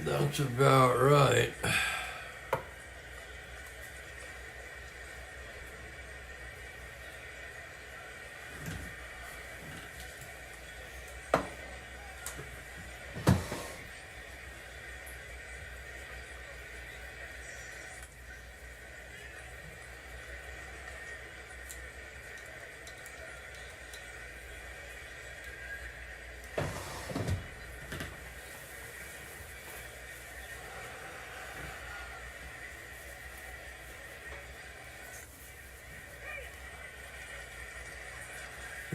That's about right.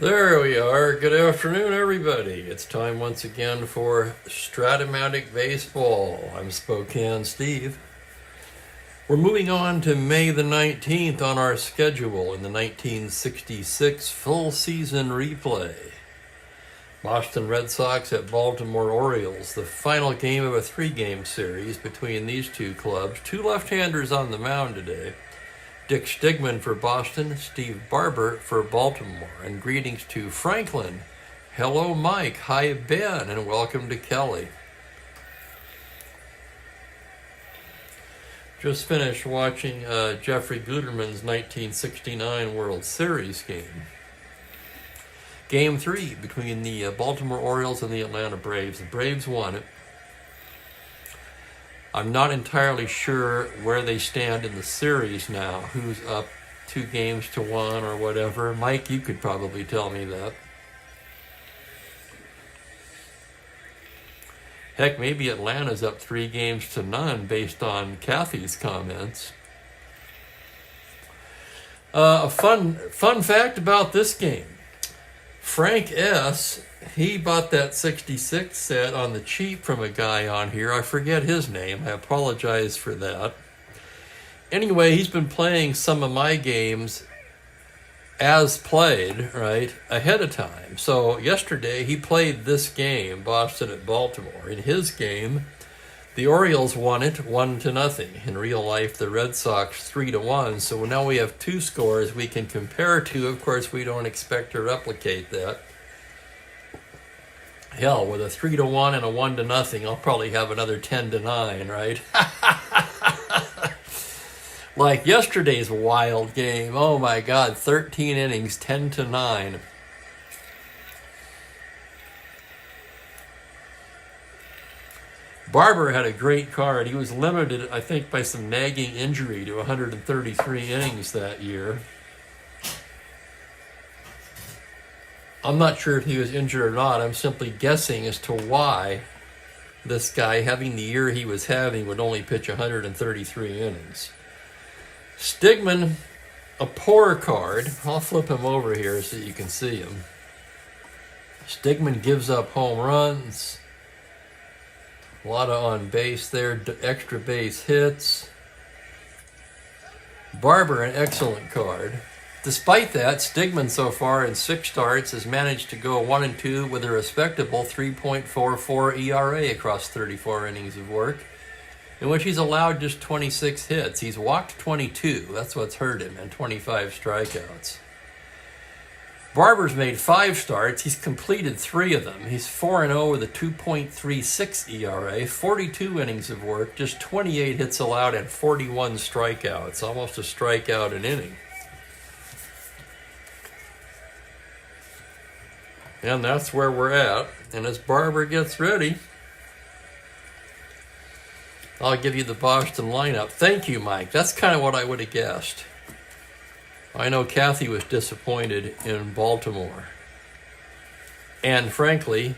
There we are. Good afternoon, everybody. It's time once again for Strat-O-Matic Baseball. I'm Spokane Steve. We're moving on to May the 19th on our schedule in the 1966 full season replay. Boston Red Sox at Baltimore Orioles, the final game of a three-game series between these two clubs. Two left-handers on the mound today. Dick Stigman for Boston, Steve Barber for Baltimore. And greetings to Franklin. Hello, Mike. Hi, Ben. And welcome to Kelly. Just finished watching Jeffrey Guterman's 1969 World Series game. Game 3 between the Baltimore Orioles and the Atlanta Braves. The Braves won it. I'm not entirely sure where they stand in the series now, who's up 2-1 or whatever. Mike, you could probably tell me that. Heck, maybe Atlanta's up 3-0 based on Kathy's comments. A fun fact about this game. Frank S., he bought that 66 set on the cheap from a guy on here. I forget his name. I apologize for that. Anyway, he's been playing some of my games as played, right, ahead of time. So yesterday he played this game, Boston at Baltimore. In his game, the Orioles won it 1-0. In real life, the Red Sox 3-1. So now we have two scores we can compare to. Of course, we don't expect to replicate that. Hell, with a 3-1 and a 1-0, I'll probably have another 10-9, right? Like yesterday's wild game. Oh my God, 13 innings, 10-9. Barber had a great card. He was limited, I think, by some nagging injury to 133 innings that year. I'm not sure if he was injured or not. I'm simply guessing as to why this guy, having the year he was having, would only pitch 133 innings. Stigman, a poor card. I'll flip him over here so you can see him. Stigman gives up home runs. A lot of on base there, extra base hits. Barber, an excellent card. Despite that, Stigman so far in 6 starts has managed to go 1-2 with a respectable 3.44 ERA across 34 innings of work, in which he's allowed just 26 hits. He's walked 22, that's what's hurt him, and 25 strikeouts. Barber's made 5 starts. He's completed 3 of them. He's 4-0 with a 2.36 ERA, 42 innings of work, just 28 hits allowed, and 41 strikeouts, almost a strikeout an inning. And that's where we're at. And as Barber gets ready, I'll give you the Boston lineup. Thank you, Mike. That's kind of what I would have guessed. I know Kathy was disappointed in Baltimore. And frankly,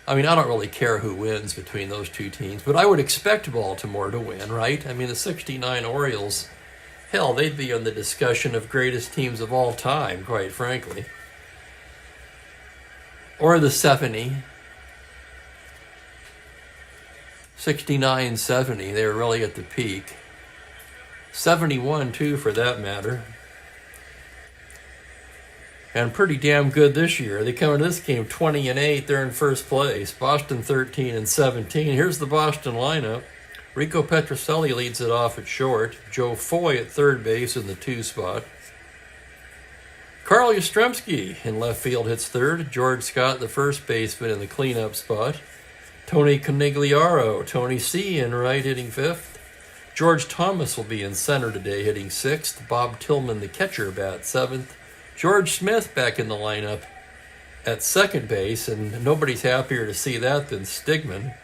I mean, I don't really care who wins between those two teams, but I would expect Baltimore to win, right? I mean, the 69 Orioles, hell, they'd be in the discussion of greatest teams of all time, quite frankly. Or the 69-70, they were really at the peak. 71, too, for that matter. And pretty damn good this year. They come into this game 20-8, they're in first place. Boston 13-17. Here's the Boston lineup. Rico Petrocelli leads it off at short. Joe Foy at third base in the 2 spot. Carl Yastrzemski in left field hits third. George Scott, the first baseman, in the cleanup spot. Tony Conigliaro, Tony C. in right, hitting 5th. George Thomas will be in center today, hitting 6th. Bob Tillman, the catcher, bats 7th. George Smith back in the lineup at second base, and nobody's happier to see that than Stigman.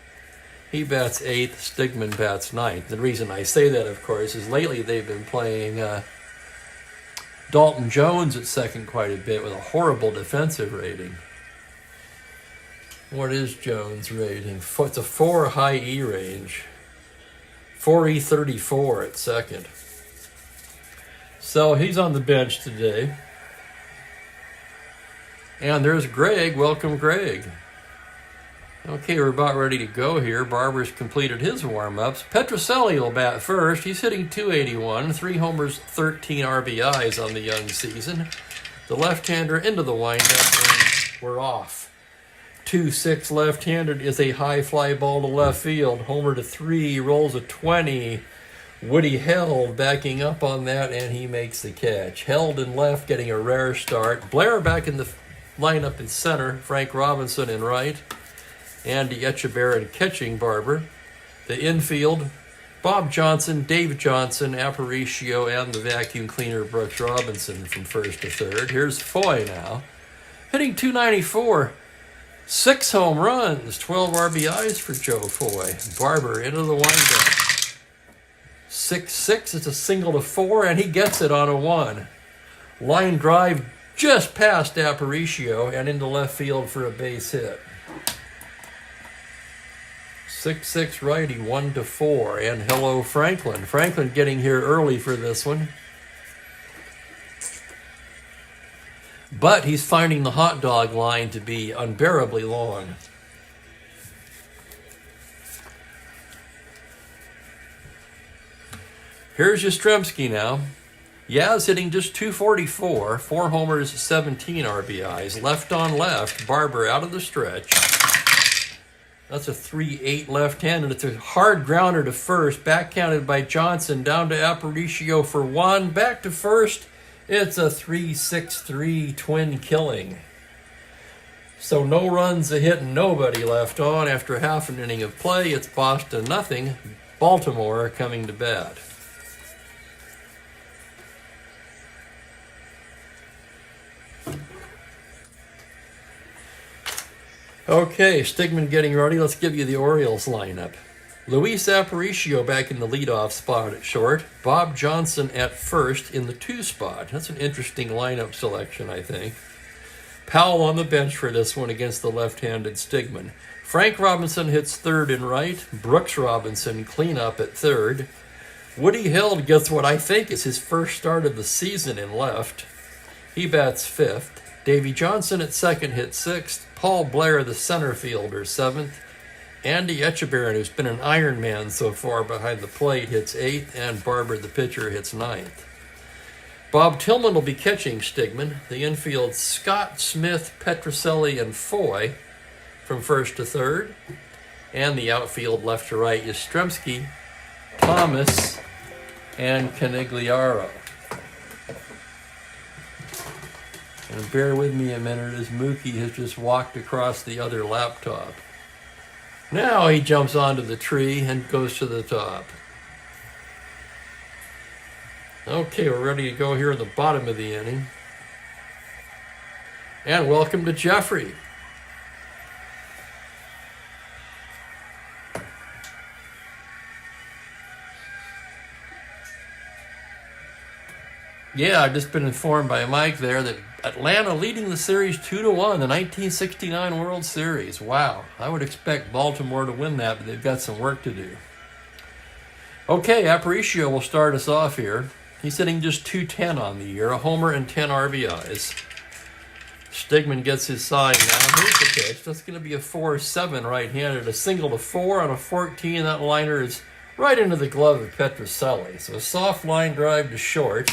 He bats 8th, Stigman bats 9th. The reason I say that, of course, is lately they've been playing Dalton Jones at second quite a bit with a horrible defensive rating. What is Jones' rating? It's a 4 high E range. 4E34 at second. So he's on the bench today. And there's Greg. Welcome, Greg. Okay, we're about ready to go here. Barber's completed his warm-ups. Petrocelli will bat first. He's hitting .281, 3 homers, 13 RBIs on the young season. The left-hander into the windup, and we're off. 2-6 left-handed is a high fly ball to left field. Homer to 3, rolls a 20. Woody Held backing up on that, and he makes the catch. Held in left, getting a rare start. Blair back in the lineup in center. Frank Robinson in right. Andy Etchebarren catching Barber. The infield, Bob Johnson, Dave Johnson, Aparicio, and the vacuum cleaner Brooks Robinson from first to third. Here's Foy now, hitting .294. 6 home runs, 12 RBIs for Joe Foy. Barber into the windup. 6-6, it's a single to 4, and he gets it on a 1. Line drive just past Aparicio and into left field for a base hit. 6-6 righty, 1-4, and hello Franklin. Franklin getting here early for this one. But he's finding the hot dog line to be unbearably long. Here's Yastrzemski now. Yaz hitting just .244, 4 homers, 17 RBIs. Left on left, Barber out of the stretch. That's a 3-8 left-handed. It's a hard grounder to first, backcounted by Johnson, down to Aparicio for 1, back to first. It's a 3-6-3 twin killing. So no runs, a hit, and nobody left on. After half an inning of play, it's Boston 0. Baltimore coming to bat. Okay, Stigman getting ready. Let's give you the Orioles lineup. Luis Aparicio back in the leadoff spot at short. Bob Johnson at first in the 2 spot. That's an interesting lineup selection, I think. Powell on the bench for this one against the left-handed Stigman. Frank Robinson hits third and right. Brooks Robinson cleanup at third. Woody Held gets what I think is his first start of the season in left. He bats 5th. Davy Johnson at second hits 6th. Paul Blair, the center fielder, 7th. Andy Etchebarren, who's been an Iron Man so far behind the plate, hits 8th, and Barber, the pitcher, hits 9th. Bob Tillman will be catching Stigman. The infield, Scott, Smith, Petrocelli, and Foy from first to third. And the outfield, left to right, Yastrzemski, Thomas, and Conigliaro. And bear with me a minute as Mookie has just walked across the other laptop. Now he jumps onto the tree and goes to the top. Okay, we're ready to go here in the bottom of the inning. And welcome to Jeffrey. Yeah, I've just been informed by Mike there that Atlanta leading the series 2-1, the 1969 World Series. Wow, I would expect Baltimore to win that, but they've got some work to do. Okay, Aparicio will start us off here. He's hitting just .210 on the year, a homer and 10 RBIs. Stigman gets his sign now. Here's the pitch. That's going to be a 4-7 right-handed, a single to 4 on a 14. That liner is right into the glove of Petrocelli. So a soft line drive to short.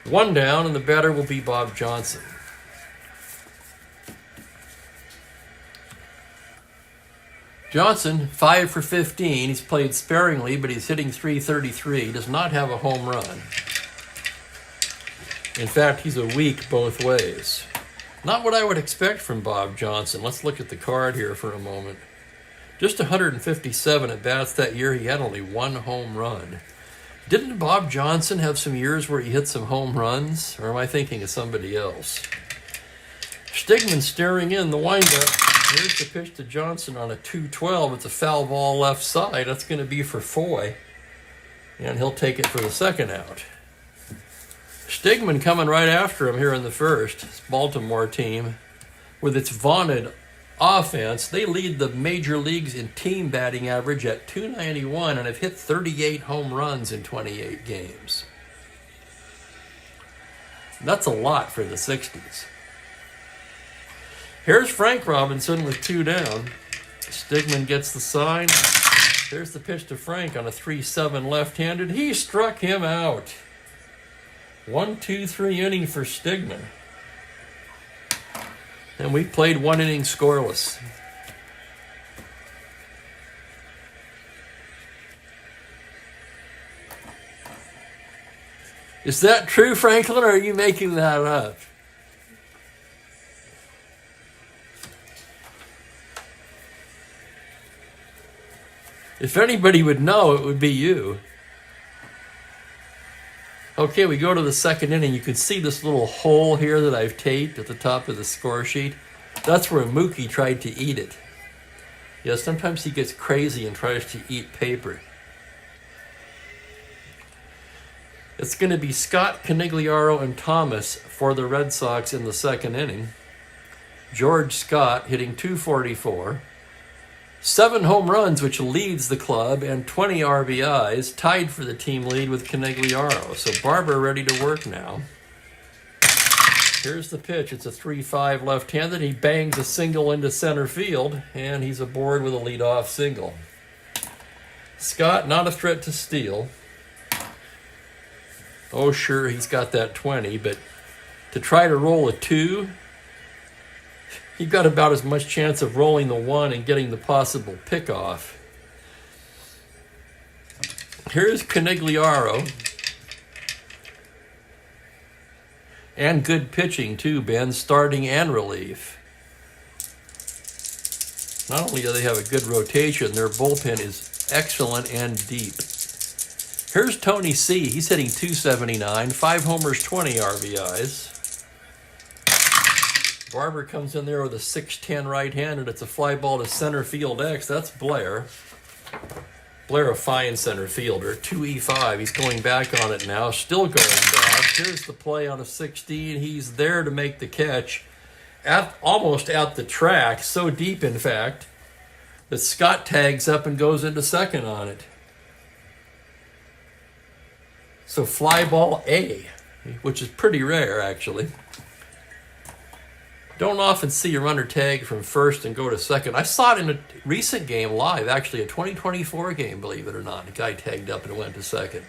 1 down, and the batter will be Bob Johnson. Johnson, 5 for 15. He's played sparingly, but he's hitting .333. He does not have a home run. In fact, he's a weak both ways. Not what I would expect from Bob Johnson. Let's look at the card here for a moment. Just 157 at bats that year. He had only one home run. Didn't Bob Johnson have some years where he hit some home runs? Or am I thinking of somebody else? Stigman staring in the windup. Here's the pitch to Johnson on a 2-12. It's a foul ball left side. That's going to be for Foy. And he'll take it for the second out. Stigman coming right after him here in the first. This Baltimore team, with its vaunted offense, they lead the major leagues in team batting average at .291 and have hit 38 home runs in 28 games. That's a lot for the 60s. Here's Frank Robinson with 2 down. Stigman gets the sign. There's the pitch to Frank on a 3-7 left-handed. He struck him out. 1-2-3 inning for Stigman. And we played 1 inning scoreless. Is that true, Franklin, or are you making that up? If anybody would know, it would be you. Okay, we go to the second inning. You can see this little hole here that I've taped at the top of the score sheet. That's where Mookie tried to eat it. Yeah, sometimes he gets crazy and tries to eat paper. It's going to be Scott, Canigliaro, and Thomas for the Red Sox in the second inning. George Scott hitting .244. 7 home runs, which leads the club, and 20 RBIs, tied for the team lead with Canigliaro. So Barber ready to work now. Here's the pitch. It's a 3-5 left-handed. He bangs a single into center field, and he's aboard with a leadoff single. Scott, not a threat to steal. Oh, sure, he's got that 20, but to try to roll a 2... you've got about as much chance of rolling the 1 and getting the possible pickoff. Here's Canigliaro. And good pitching too, Ben, starting and relief. Not only do they have a good rotation, their bullpen is excellent and deep. Here's Tony C. He's hitting .279, 5 homers, 20 RBIs. Barber comes in there with a 6'10 right-handed. It's a fly ball to center field X. That's Blair. Blair, a fine center fielder. 2E5. He's going back on it now. Still going back. Here's the play on a 16. He's there to make the catch. Almost at the track. So deep, in fact, that Scott tags up and goes into second on it. So fly ball A, which is pretty rare, actually. Don't often see a runner tag from first and go to second. I saw it in a recent game live, actually, a 2024 game, believe it or not. The guy tagged up and went to second.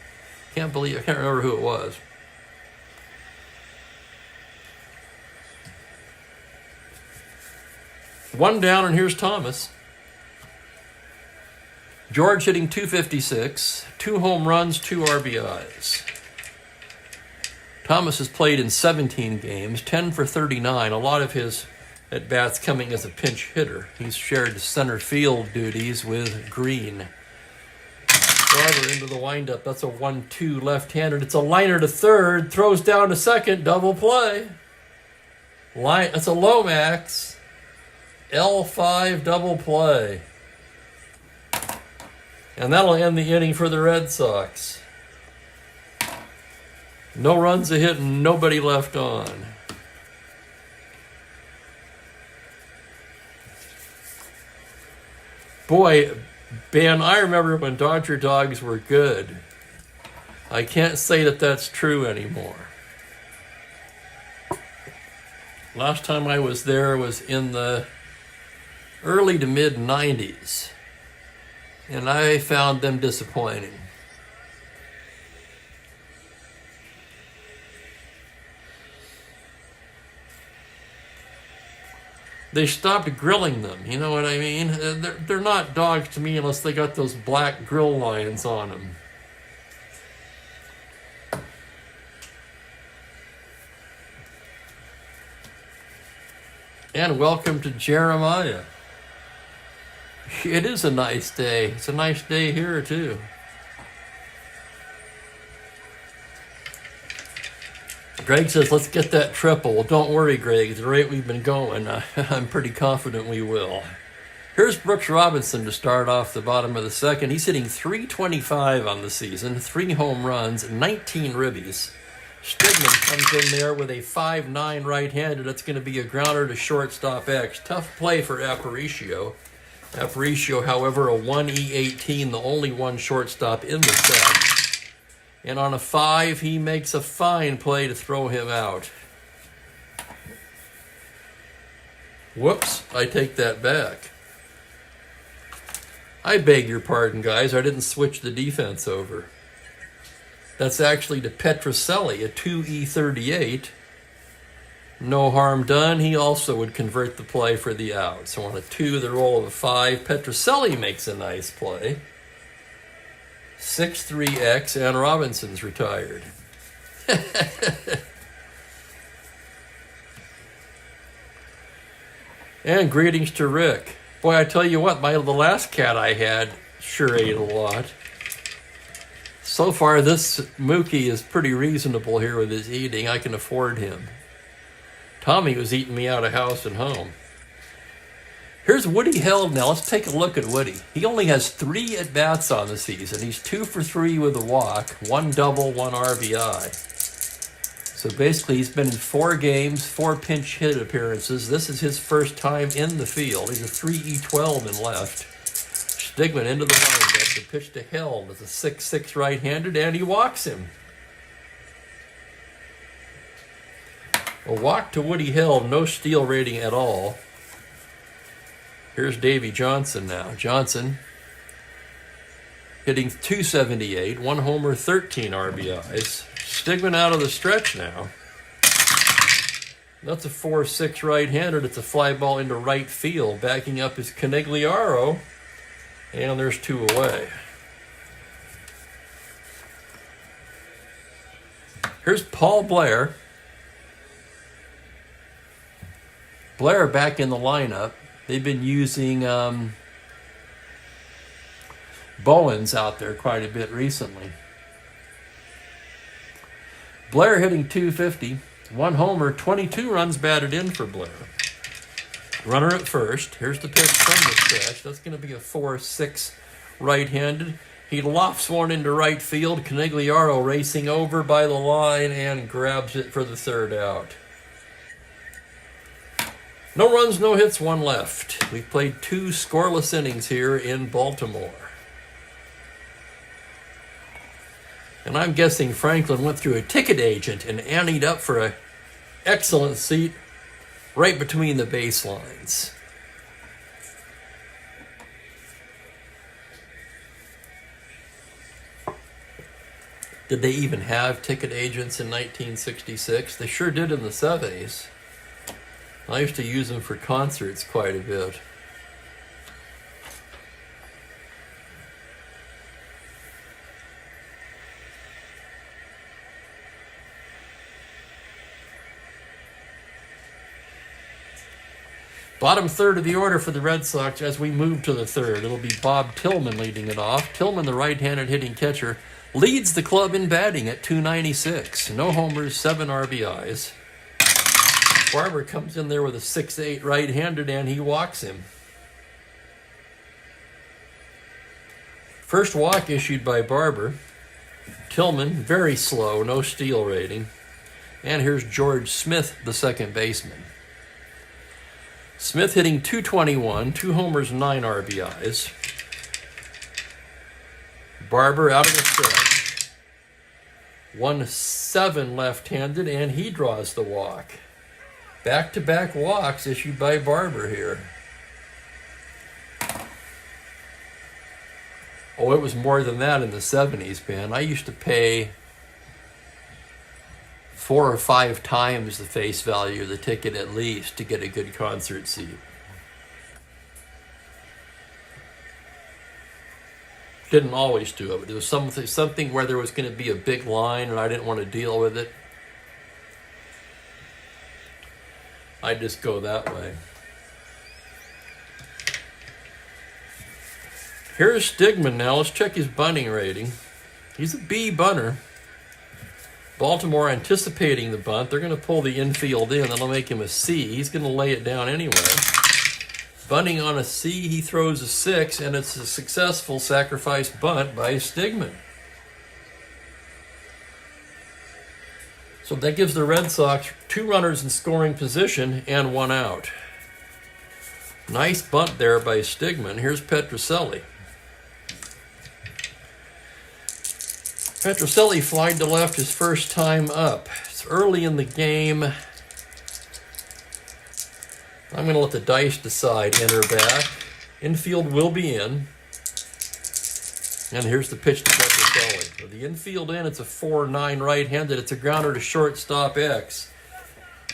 I can't remember who it was. One down, and here's Thomas. George hitting .256, 2 home runs, 2 RBIs. Thomas has played in 17 games, 10 for 39. A lot of his at-bats coming as a pinch hitter. He's shared center field duties with Green. Barber into the windup. That's a 1-2 left-handed. It's a liner to third. Throws down to second. Double play. That's a Lomax. L5 double play. And that'll end the inning for the Red Sox. No runs a hit and nobody left on. Boy, Ben, I remember when Dodger dogs were good. I can't say that that's true anymore. Last time I was there was in the early to mid 90s. And I found them disappointing. They stopped grilling them, you know what I mean? They're not dogs to me unless they got those black grill lines on them. And welcome to Jeremiah. It is a nice day. It's a nice day here, too. Greg says, let's get that triple. Well, don't worry, Greg. At the rate we've been going, I'm pretty confident we will. Here's Brooks Robinson to start off the bottom of the second. He's hitting .325 on the season, 3 home runs, 19 ribbies. Stigman comes in there with a 5.9 right-handed. That's going to be a grounder to shortstop X. Tough play for Aparicio. Aparicio, however, a 1E18, the only one shortstop in the set. And on a 5, he makes a fine play to throw him out. Whoops, I take that back. I beg your pardon, guys. I didn't switch the defense over. That's actually to Petrocelli, a 2E38. No harm done. He also would convert the play for the out. So on a 2, the roll of a 5. Petrocelli makes a nice play. 6-3X, and Robinson's retired. And greetings to Rick. Boy, I tell you what, the last cat I had sure ate a lot. So far, this Mookie is pretty reasonable here with his eating. I can afford him. Tommy was eating me out of house and home. Here's Woody Held now. Let's take a look at Woody. He only has 3 at-bats on the season. He's 2 for 3 with a walk, 1 double, 1 RBI. So basically, he's been in 4 games, 4 pinch hit appearances. This is his first time in the field. He's a 3E12 in left. Stigman into the windup. The pitch to Held is a 6-6 right-handed, and he walks him. A walk to Woody Held, no steal rating at all. Here's Davey Johnson now. Johnson hitting .278, 1 homer, 13 RBIs. Stigman out of the stretch now. That's a 4-6 right-handed. It's a fly ball into right field. Backing up is Canigliaro. And there's 2 away. Here's Paul Blair. Blair back in the lineup. They've been using Bowens out there quite a bit recently. Blair hitting .250, 1 homer, 22 runs batted in for Blair. Runner at first. Here's the pitch from the stretch. That's going to be a 4-6 right-handed. He lofts one into right field. Canigliaro racing over by the line and grabs it for the 3rd out. No runs, no hits, 1 left. We've played 2 scoreless innings here in Baltimore. And I'm guessing Franklin went through a ticket agent and anteed up for an excellent seat right between the baselines. Did they even have ticket agents in 1966? They sure did in the 70s. I used to use them for concerts quite a bit. Bottom 3rd of the order for the Red Sox as we move to the 3rd. It'll be Bob Tillman leading it off. Tillman, the right-handed hitting catcher, leads the club in batting at .296. No homers, 7 RBIs. Barber comes in there with a 6-8 right-handed, and he walks him. First walk issued by Barber. Tillman, very slow, no steal rating. And here's George Smith, the second baseman. Smith hitting .221, 2 homers, 9 RBIs. Barber out of the stretch. 1-7 left-handed, and he draws the walk. Back-to-back walks issued by Barber here. Oh, it was more than that in the 70s, man. I used to pay 4 or 5 times the face value of the ticket at least to get a good concert seat. Didn't always do it, but there was something where there was going to be a big line and I didn't want to deal with it. I just go that way. Here's Stigman now. Let's check his bunting rating. He's a B bunter. Baltimore anticipating the bunt. They're going to pull the infield in. That'll make him a C. He's going to lay it down anyway. Bunting on a C, he throws a 6, and it's a successful sacrifice bunt by Stigman. So that gives the Red Sox 2 runners in scoring position and 1 out. Nice bunt there by Stigman. Here's Petrocelli. Petrocelli flied to left his first time up. It's early in the game. I'm going to let the dice decide. Enter back. Infield will be in. And here's the pitch to Petrocelli. With the infield in, it's a 4-9 right-handed. It's a grounder to shortstop X.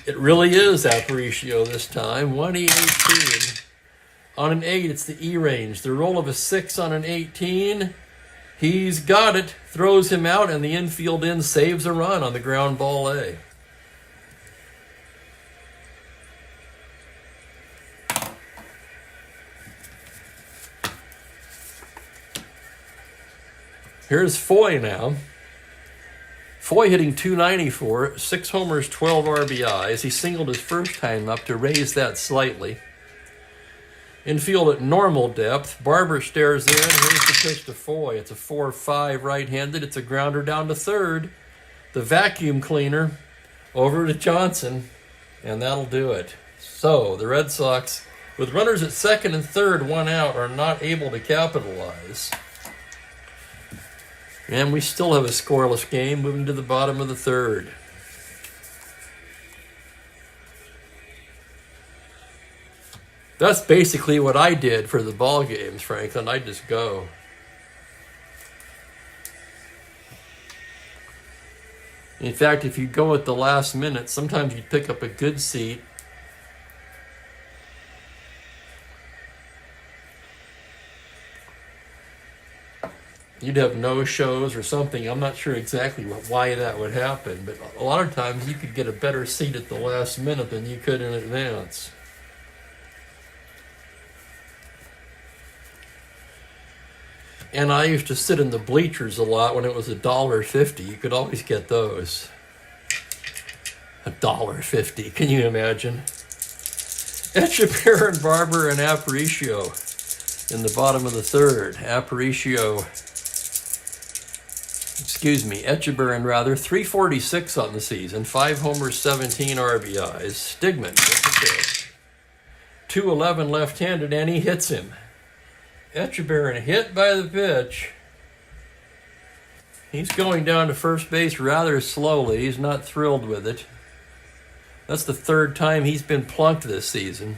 It really is Aparicio this time. 1E18. On an 8, it's the E range. The roll of a 6 on an 18. He's got it. Throws him out, and the infield in saves a run on the ground ball A. Here's Foy now. Foy hitting .294, 6 homers, 12 RBIs. He singled his first time up to raise that slightly. Infield at normal depth. Barber stares in. Here's the pitch to Foy. It's a 4-5 right-handed. It's a grounder down to third. The vacuum cleaner over to Johnson, and that'll do it. So the Red Sox, with runners at second and third, 1 out, are not able to capitalize. And we still have a scoreless game, moving to the bottom of the third. That's basically what I did for the ball games, Franklin. I just go. In fact, if you go at the last minute, sometimes you pick up a good seat. You'd have no shows or something. I'm not sure exactly why that would happen, but a lot of times you could get a better seat at the last minute than you could in advance. And I used to sit in the bleachers a lot when it was $1.50. You could always get those. $1.50. Can you imagine? Etchebarren, Barber, and Aparicio in the bottom of the third. Etchebarren rather, 346 on the season, 5 homers, 17 RBIs. Stigman with the pitch. 211 left-handed, and he hits him. Etchebarren hit by the pitch. He's going down to first base rather slowly. He's not thrilled with it. That's the third time he's been plunked this season.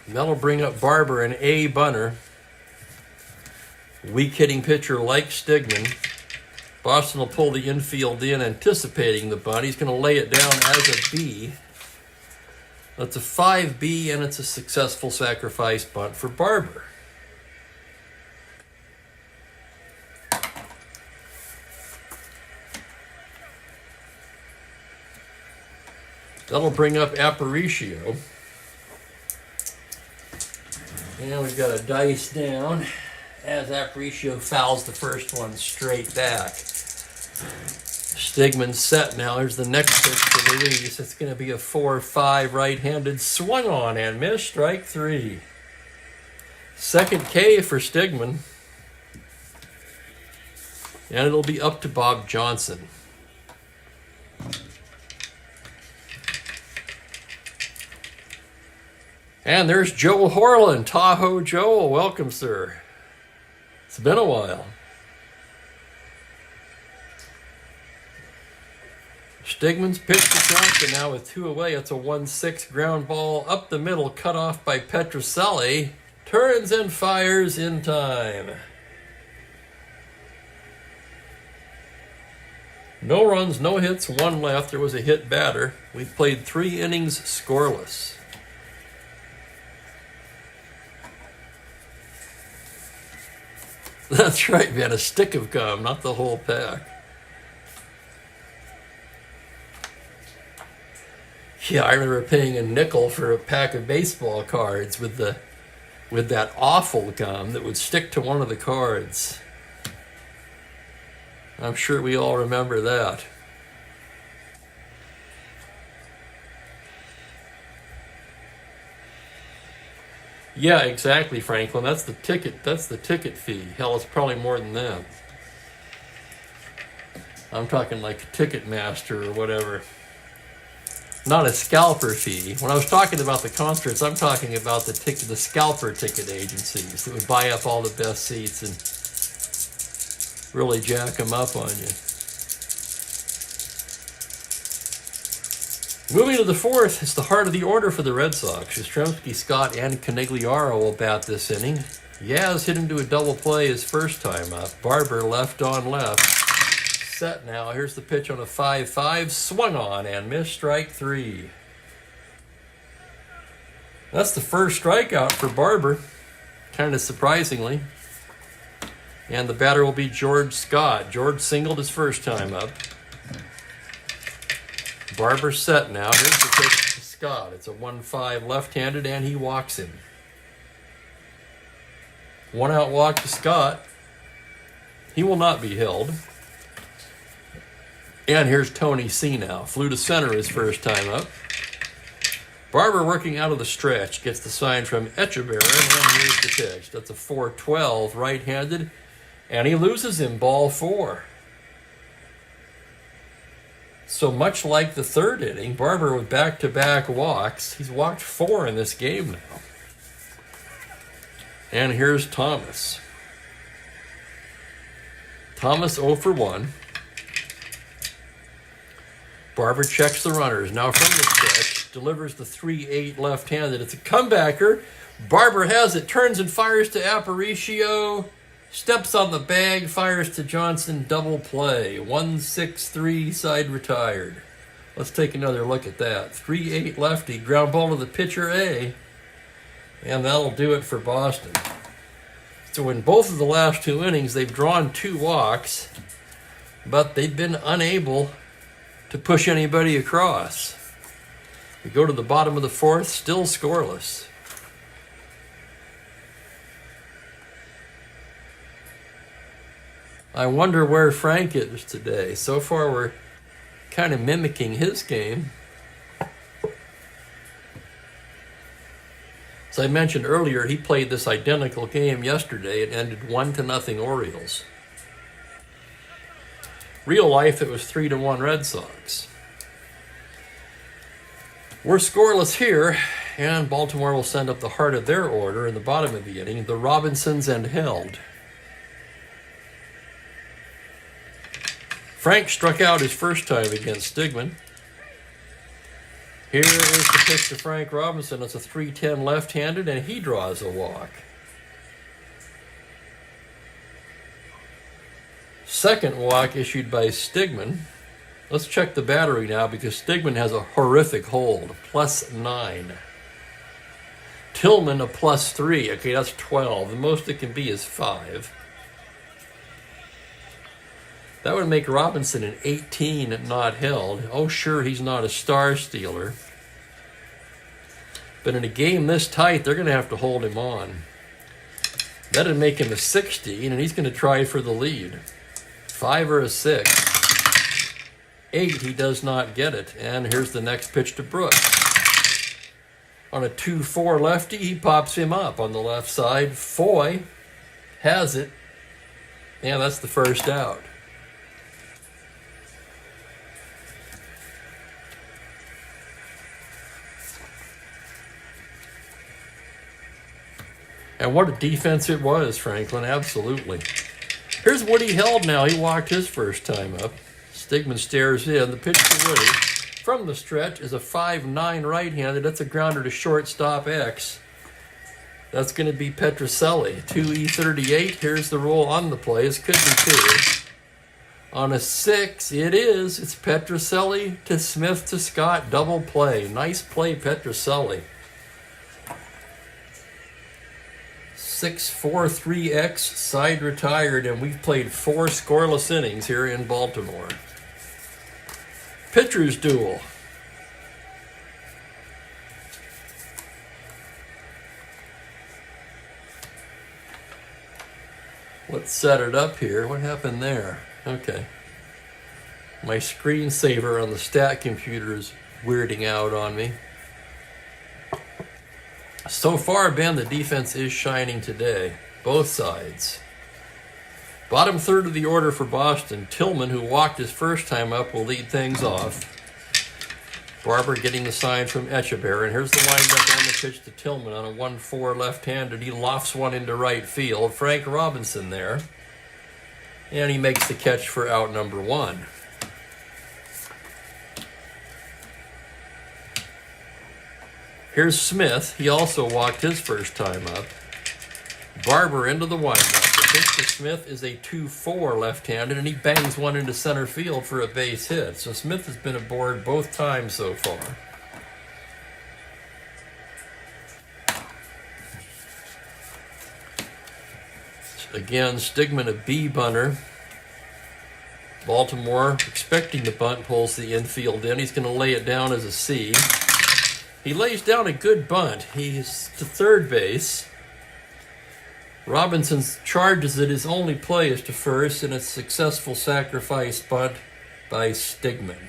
That'll bring up Barber, an A bunter. Weak hitting pitcher like Stigman. Boston will pull the infield in, anticipating the bunt. He's going to lay it down as a B. That's a 5B, and it's a successful sacrifice bunt for Barber. That'll bring up Aparicio. And we've got a dice down as Aparicio fouls the first one straight back. Stigman's set now. Here's the next pitch to release. It's going to be a 4-5 right-handed, swung on and missed, strike 3. Second K for Stigman. And it'll be up to Bob Johnson. And there's Joe Horlin, Tahoe Joel. Welcome, sir. It's been a while. Stigman's pitch to Johnson now with 2 away. It's a 1-6 ground ball up the middle, cut off by Petrocelli. Turns and fires in time. No runs, no hits, 1 left. There was a hit batter. We've played 3 innings scoreless. That's right, we had a stick of gum, not the whole pack. Yeah, I remember paying a nickel for a pack of baseball cards with that awful gum that would stick to one of the cards. I'm sure we all remember that. Yeah, exactly, Franklin. That's the ticket. That's the ticket fee. Hell, it's probably more than that. I'm talking like Ticketmaster or whatever. Not a scalper fee. When I was talking about the concerts, I'm talking about the scalper ticket agencies that would buy up all the best seats and really jack them up on you. Moving to the fourth, it's the heart of the order for the Red Sox. Yastrzemski, Scott, and Conigliaro will bat this inning. Yaz hit into a double play his first time up. Barber left on left. Set now. Here's the pitch on a 5-5. Swung on and missed, strike three. That's the first strikeout for Barber, kind of surprisingly. And the batter will be George Scott. George singled his first time up. Barber set now. Here's the pitch to Scott. It's a 1-5 left-handed, and he walks him. One out walk to Scott. He will not be held. And here's Tony C now. Flew to center his first time up. Barber working out of the stretch. Gets the sign from Echeverria, and here's the pitch. That's a 4-12 right-handed, and he loses him, ball four. So much like the third inning, Barber with back-to-back walks. He's walked 4 in this game now. And here's Thomas. Thomas 0 for 1. Barber checks the runners. Now from the stretch, delivers the 3-8 left-handed. It's a comebacker. Barber has it, turns and fires to Aparicio. Steps on the bag, fires to Johnson, double play. 1-6-3, side retired. Let's take another look at that. 3-8 lefty, ground ball to the pitcher A. And that'll do it for Boston. So in both of the last 2 innings, they've drawn 2 walks, but they've been unable to push anybody across. We go to the bottom of the fourth, still scoreless. I wonder where Frank is today. So far, we're kind of mimicking his game. As I mentioned earlier, he played this identical game yesterday. It ended 1-0 Orioles. Real life, it was 3-1 Red Sox. We're scoreless here, and Baltimore will send up the heart of their order in the bottom of the inning, the Robinsons and Held. Frank struck out his first time against Stigman. Here is the pitch to Frank Robinson. It's a 3-10 left-handed, and he draws a walk. Second walk issued by Stigman. Let's check the battery now because Stigman has a horrific hold, +9. Tillman a +3. Okay, that's 12. The most it can be is 5. That would make Robinson an 18 not held. Oh, sure, he's not a star stealer. But in a game this tight, they're going to have to hold him on. That'd make him a 16, and he's going to try for the lead. 5 or a 6. 8, he does not get it. And here's the next pitch to Brooks. On a 2-4 lefty, he pops him up on the left side. Foy has it. And that's the first out. And what a defense it was, Franklin, absolutely. Here's Woody Held now. He walked his first time up. Stigman stares in. The pitch to Woody from the stretch is a 5-9 right-handed. That's a grounder to shortstop X. That's going to be Petrocelli. 2E38. Here's the roll on the play. This could be 2. On a 6, it is. It's Petrocelli to Smith to Scott. Double play. Nice play, Petrocelli. 6-4-3X, side retired, and we've played 4 scoreless innings here in Baltimore. Pitcher's duel. Let's set it up here. What happened there? Okay. My screensaver on the stat computer is weirding out on me. So far, Ben, the defense is shining today. Both sides. Bottom third of the order for Boston. Tillman, who walked his first time up, will lead things off. Barber getting the sign from Echeverry. And here's the windup on the pitch to Tillman on a 1-4 left-handed. He lofts one into right field. Frank Robinson there. And he makes the catch for out number 1. Here's Smith. He also walked his first time up. Barber into the windup. The pitch to Smith is a 2-4 left-handed, and he bangs one into center field for a base hit. So Smith has been aboard both times so far. Again, Stigman a B bunter. Baltimore, expecting the bunt, pulls the infield in. He's going to lay it down as a C. He lays down a good bunt. He's to third base. Robinson charges that his only play is to first, and a successful sacrifice bunt by Stigman.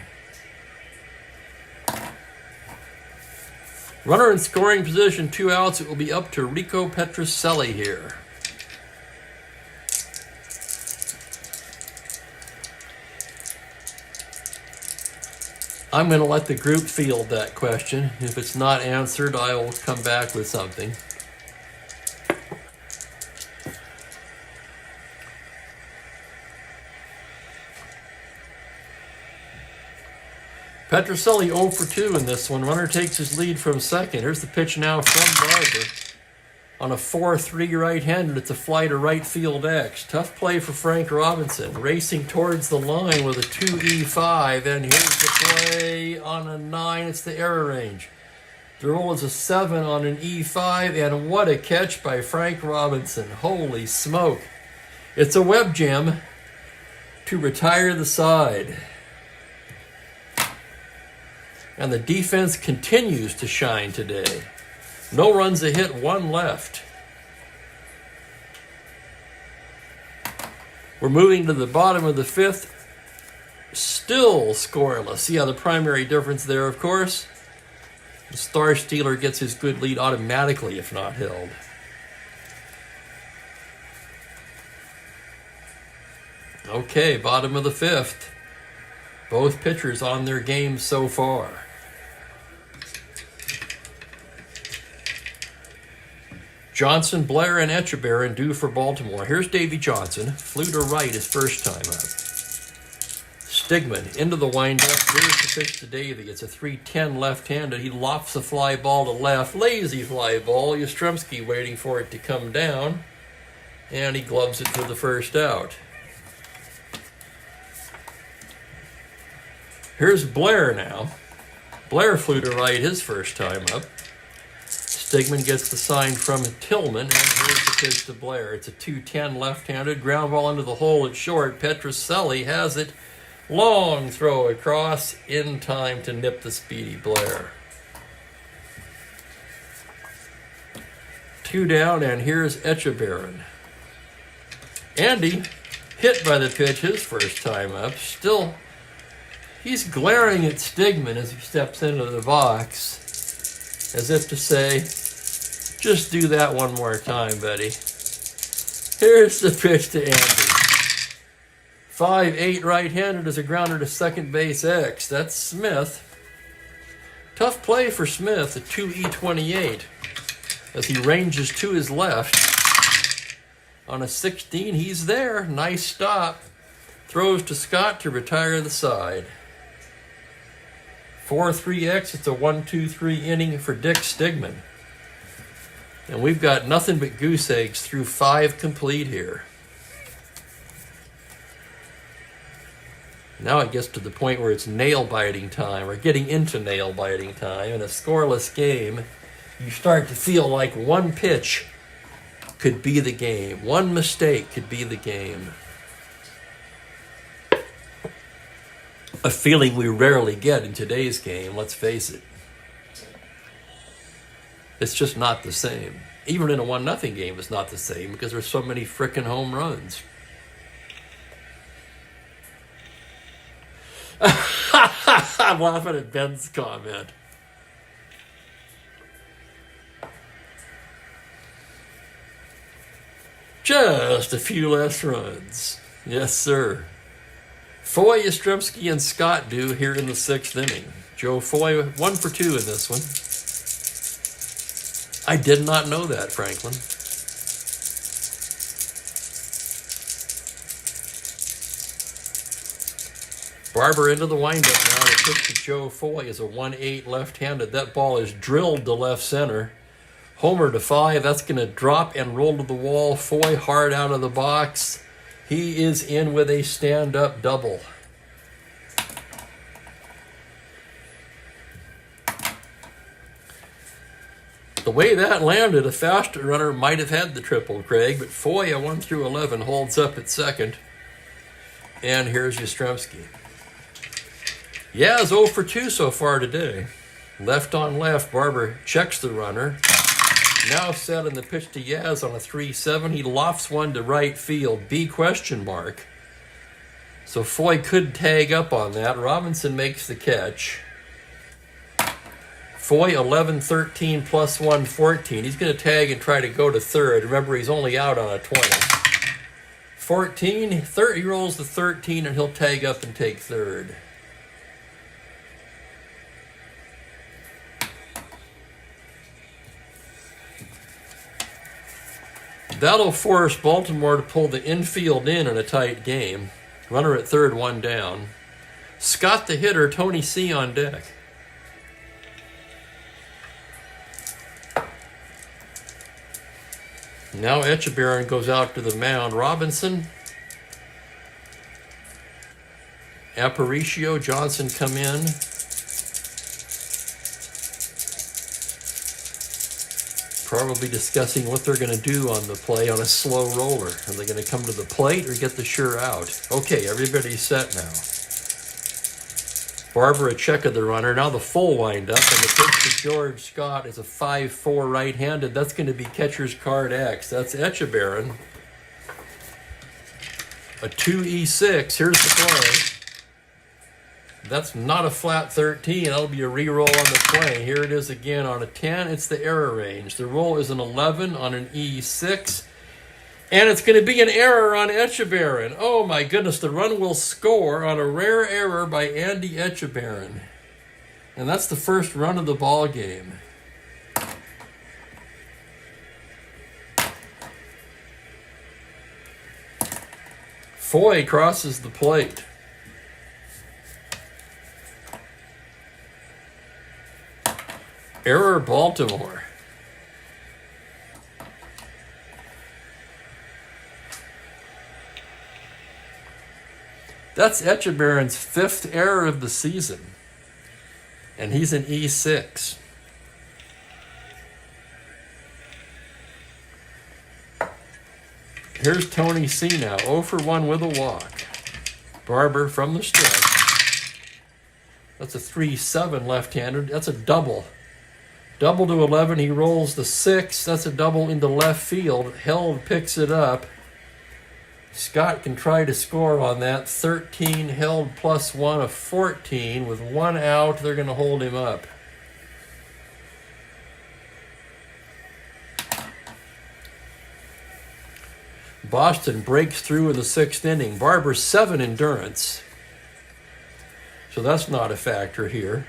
Runner in scoring position, 2 outs. It will be up to Rico Petrocelli here. I'm going to let the group field that question. If it's not answered, I will come back with something. Petrocelli 0 for 2 in this one. Runner takes his lead from second. Here's the pitch now from Barber. On a 4-3 right-handed, it's a fly to right field X. Tough play for Frank Robinson. Racing towards the line with a 2-E5. And here's the play on a 9. It's the error range. The roll is a 7 on an E5. And what a catch by Frank Robinson. Holy smoke. It's a web gem to retire the side. And the defense continues to shine today. No runs a hit, 1 left. We're moving to the bottom of the 5th. Still scoreless. Yeah, the primary difference there, of course. The Star Stealer gets his good lead automatically if not held. Okay, bottom of the 5th. Both pitchers on their game so far. Johnson, Blair, and Echeverry due for Baltimore. Here's Davy Johnson. Flew to right his first time up. Stigman into the windup. Here's the pitch to Davy. It's a 3-10 left-handed. He lofts a fly ball to left. Lazy fly ball. Yastrzemski waiting for it to come down. And he gloves it for the first out. Here's Blair now. Blair flew to right his first time up. Stigman gets the sign from Tillman, and here's the pitch to Blair. It's a 2-10 left-handed. Ground ball into the hole at short. Petrocelli has it. Long throw across in time to nip the speedy Blair. 2 down, and here's Echeverry. Andy hit by the pitch his first time up. Still, he's glaring at Stigman as he steps into the box, as if to say, just do that one more time, buddy. Here's the pitch to Andy. 5-8 right-handed is a grounder to second base X. That's Smith. Tough play for Smith, a 2-E28, as he ranges to his left. On a 16, he's there. Nice stop. Throws to Scott to retire the side. 4-3X, it's a 1-2-3 inning for Dick Stigman. And we've got nothing but goose eggs through 5 complete here. Now it gets to the point where it's nail-biting time, or getting into nail-biting time. In a scoreless game, you start to feel like one pitch could be the game. One mistake could be the game. A feeling we rarely get in today's game, let's face it. It's just not the same. Even in a 1-0 game, it's not the same because there's so many frickin' home runs. I'm laughing at Ben's comment. Just a few less runs. Yes, sir. Foy, Yastrzemski, and Scott do here in the 6th inning. Joe Foy, 1 for 2 in this one. I did not know that, Franklin. Barber into the windup now. The pitch to Joe Foy is a 1-8 left-handed. That ball is drilled to left center. Homer to 5. That's going to drop and roll to the wall. Foy hard out of the box. He is in with a stand-up double. The way that landed, a faster runner might have had the triple, Craig, but Foy, a 1 through 11, holds up at second. And here's Yastrzemski. Yaz 0 for 2 so far today. Left on left, Barber checks the runner. Now set in the pitch to Yaz on a 3-7. He lofts one to right field. B question mark. So Foy could tag up on that. Robinson makes the catch. Foy 11-13 plus 1, 14. He's going to tag and try to go to third. Remember, he's only out on a 20. 14, he rolls the 13 and he'll tag up and take third. That'll force Baltimore to pull the infield in a tight game. Runner at third, 1 down. Scott the hitter, Tony C on deck. Now Echebarren goes out to the mound. Robinson, Aparicio, Johnson come in. Probably discussing what they're going to do on the play on a slow roller. Are they going to come to the plate or get the sure out? Okay, everybody's set now. Barber a check of the runner. Now the full windup, and the pitch to George Scott is a 5-4 right-handed. That's going to be catcher's card X. That's Echebarren. A 2-E6. Here's the play. That's not a flat 13. That'll be a re-roll on the play. Here it is again on a 10. It's the error range. The roll is an 11 on an E6. And it's going to be an error on Echebarren. Oh my goodness, the run will score on a rare error by Andy Echebarren. And that's the first run of the ball game. Foy crosses the plate. Error Baltimore. That's Echebarren's 5th error of the season. And he's an E6. Here's Tony C now, 0 for 1 with a walk. Barber from the stretch. That's a 3-7 left-handed. That's a double. Double to 11, he rolls the 6. That's a double into left field. Held picks it up. Scott can try to score on that. 13 held plus 1 of 14. With 1 out, they're going to hold him up. Boston breaks through in the 6th inning. Barber 7 endurance. So that's not a factor here.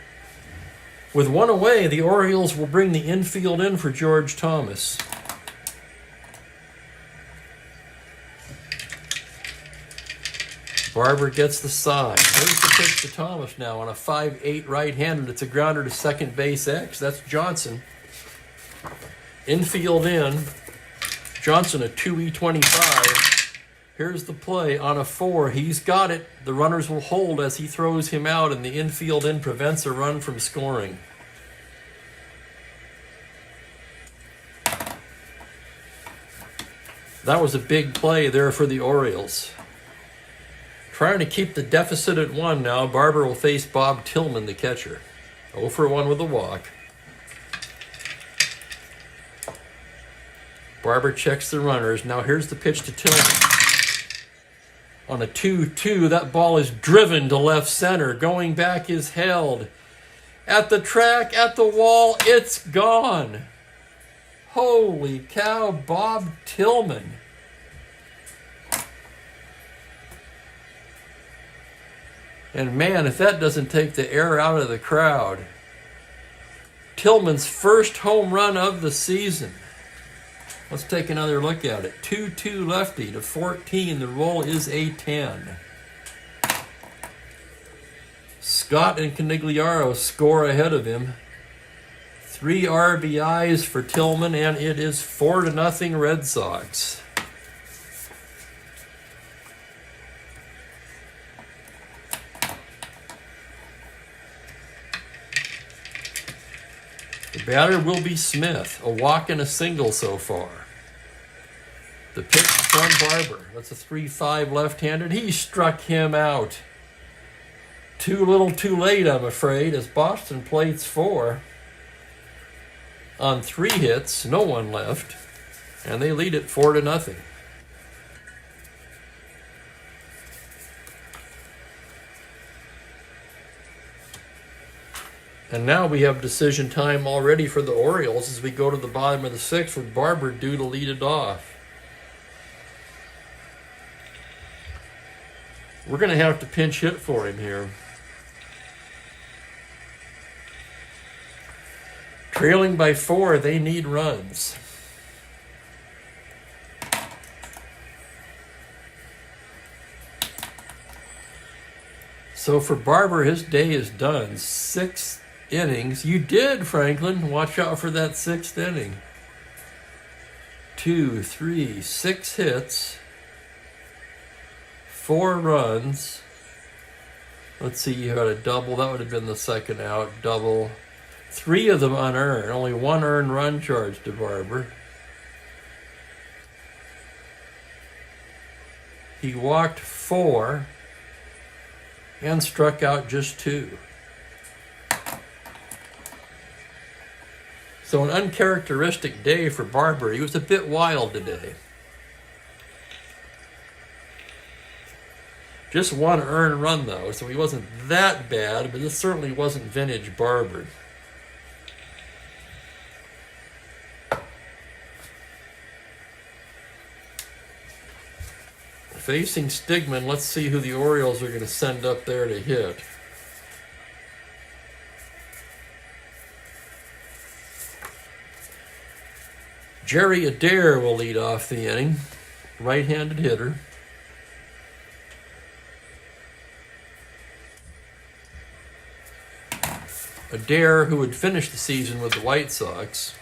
With 1 away, the Orioles will bring the infield in for George Thomas. Barber gets the sign. Here's the pitch to Thomas now on a 5-8 right-handed. It's a grounder to second base X. That's Johnson. Infield in. Johnson a 2E25. Here's the play on a 4. He's got it. The runners will hold as he throws him out, and the infield in prevents a run from scoring. That was a big play there for the Orioles. Trying to keep the deficit at 1 now. Barber will face Bob Tillman, the catcher. 0 for 1 with a walk. Barber checks the runners. Now here's the pitch to Tillman. On a 2-2, that ball is driven to left center. Going back is held. At the track, at the wall, it's gone. Holy cow, Bob Tillman. And man, if that doesn't take the air out of the crowd. Tillman's first home run of the season. Let's take another look at it. 2-2 lefty to 14. The roll is a 10. Scott and Canigliaro score ahead of him. 3 RBIs for Tillman, and it is 4-0 Red Sox. The batter will be Smith. A walk and a single so far. The pitch from Barber. That's a 3-5 left-handed. He struck him out. Too little too late, I'm afraid, as Boston plates 4. On 3 hits, no one left, and they lead it 4-0. And now we have decision time already for the Orioles as we go to the bottom of the 6th with Barber due to lead it off. We're going to have to pinch hit for him here. Trailing by 4, they need runs. So for Barber, his day is done. 6 innings. You did, Franklin. Watch out for that 6th inning. 2, 3, 6 hits. 4 runs. Let's see, you had a double. That would have been the second out. Double. 3 of them unearned. Only 1 earned run charged to Barber. He walked 4 and struck out just 2. So an uncharacteristic day for Barber. He was a bit wild today. Just 1 earned run, though, so he wasn't that bad, but this certainly wasn't vintage Barber. Facing Stigman, let's see who the Orioles are going to send up there to hit. Jerry Adair will lead off the inning, right-handed hitter. Adair, who had finished the season with the White Sox.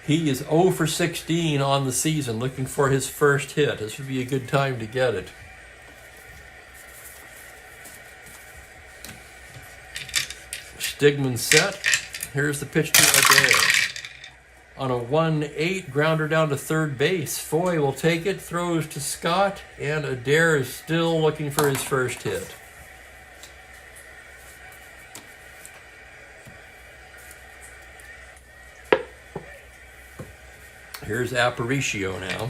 He is 0 for 16 on the season, looking for his first hit. This would be a good time to get it. Stigman set. Here's the pitch to Adair. On a 1-8 grounder down to third base. Foy will take it, throws to Scott, and Adair is still looking for his first hit. Here's Aparicio now.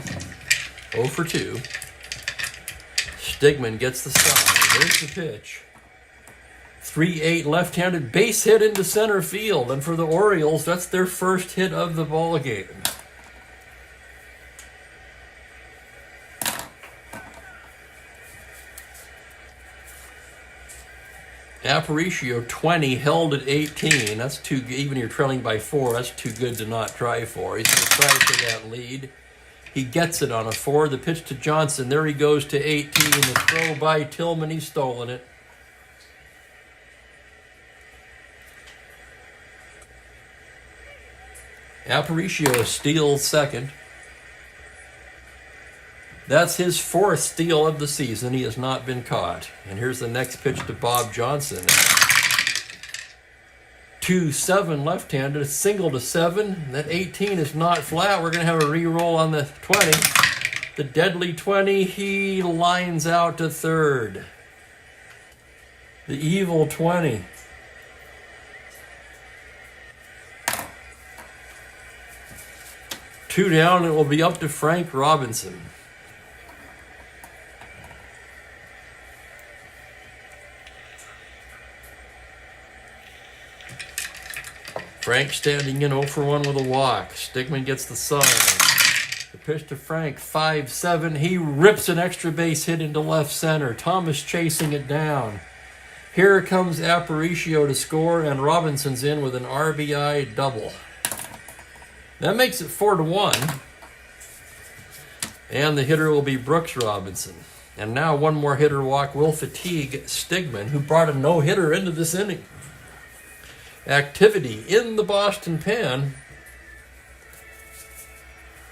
0 for 2. Stigman gets the sign. There's the pitch. 3-8 left-handed base hit into center field. And for the Orioles, that's their first hit of the ball game. Aparicio 20, held at 18. That's too good. Even if you're trailing by 4, that's too good to not try for. He's going to try for that lead. He gets it on a 4. The pitch to Johnson. There he goes to 18. The throw by Tillman. He's stolen it. Aparicio steals second. That's his 4th steal of the season. He has not been caught. And here's the next pitch to Bob Johnson. 2-7 left-handed, a single to 7. That 18 is not flat. We're going to have a re-roll on the 20. The deadly 20, he lines out to third. The evil 20. 2 down, it will be up to Frank Robinson. Frank standing in 0 for 1 with a walk. Stigman gets the sign. The pitch to Frank, 5-7. He rips an extra base hit into left center. Thomas chasing it down. Here comes Aparicio to score, and Robinson's in with an RBI double. That makes it 4-1. And the hitter will be Brooks Robinson. And now one more hitter walk will fatigue Stigman, who brought a no-hitter into this inning. Activity in the Boston pen.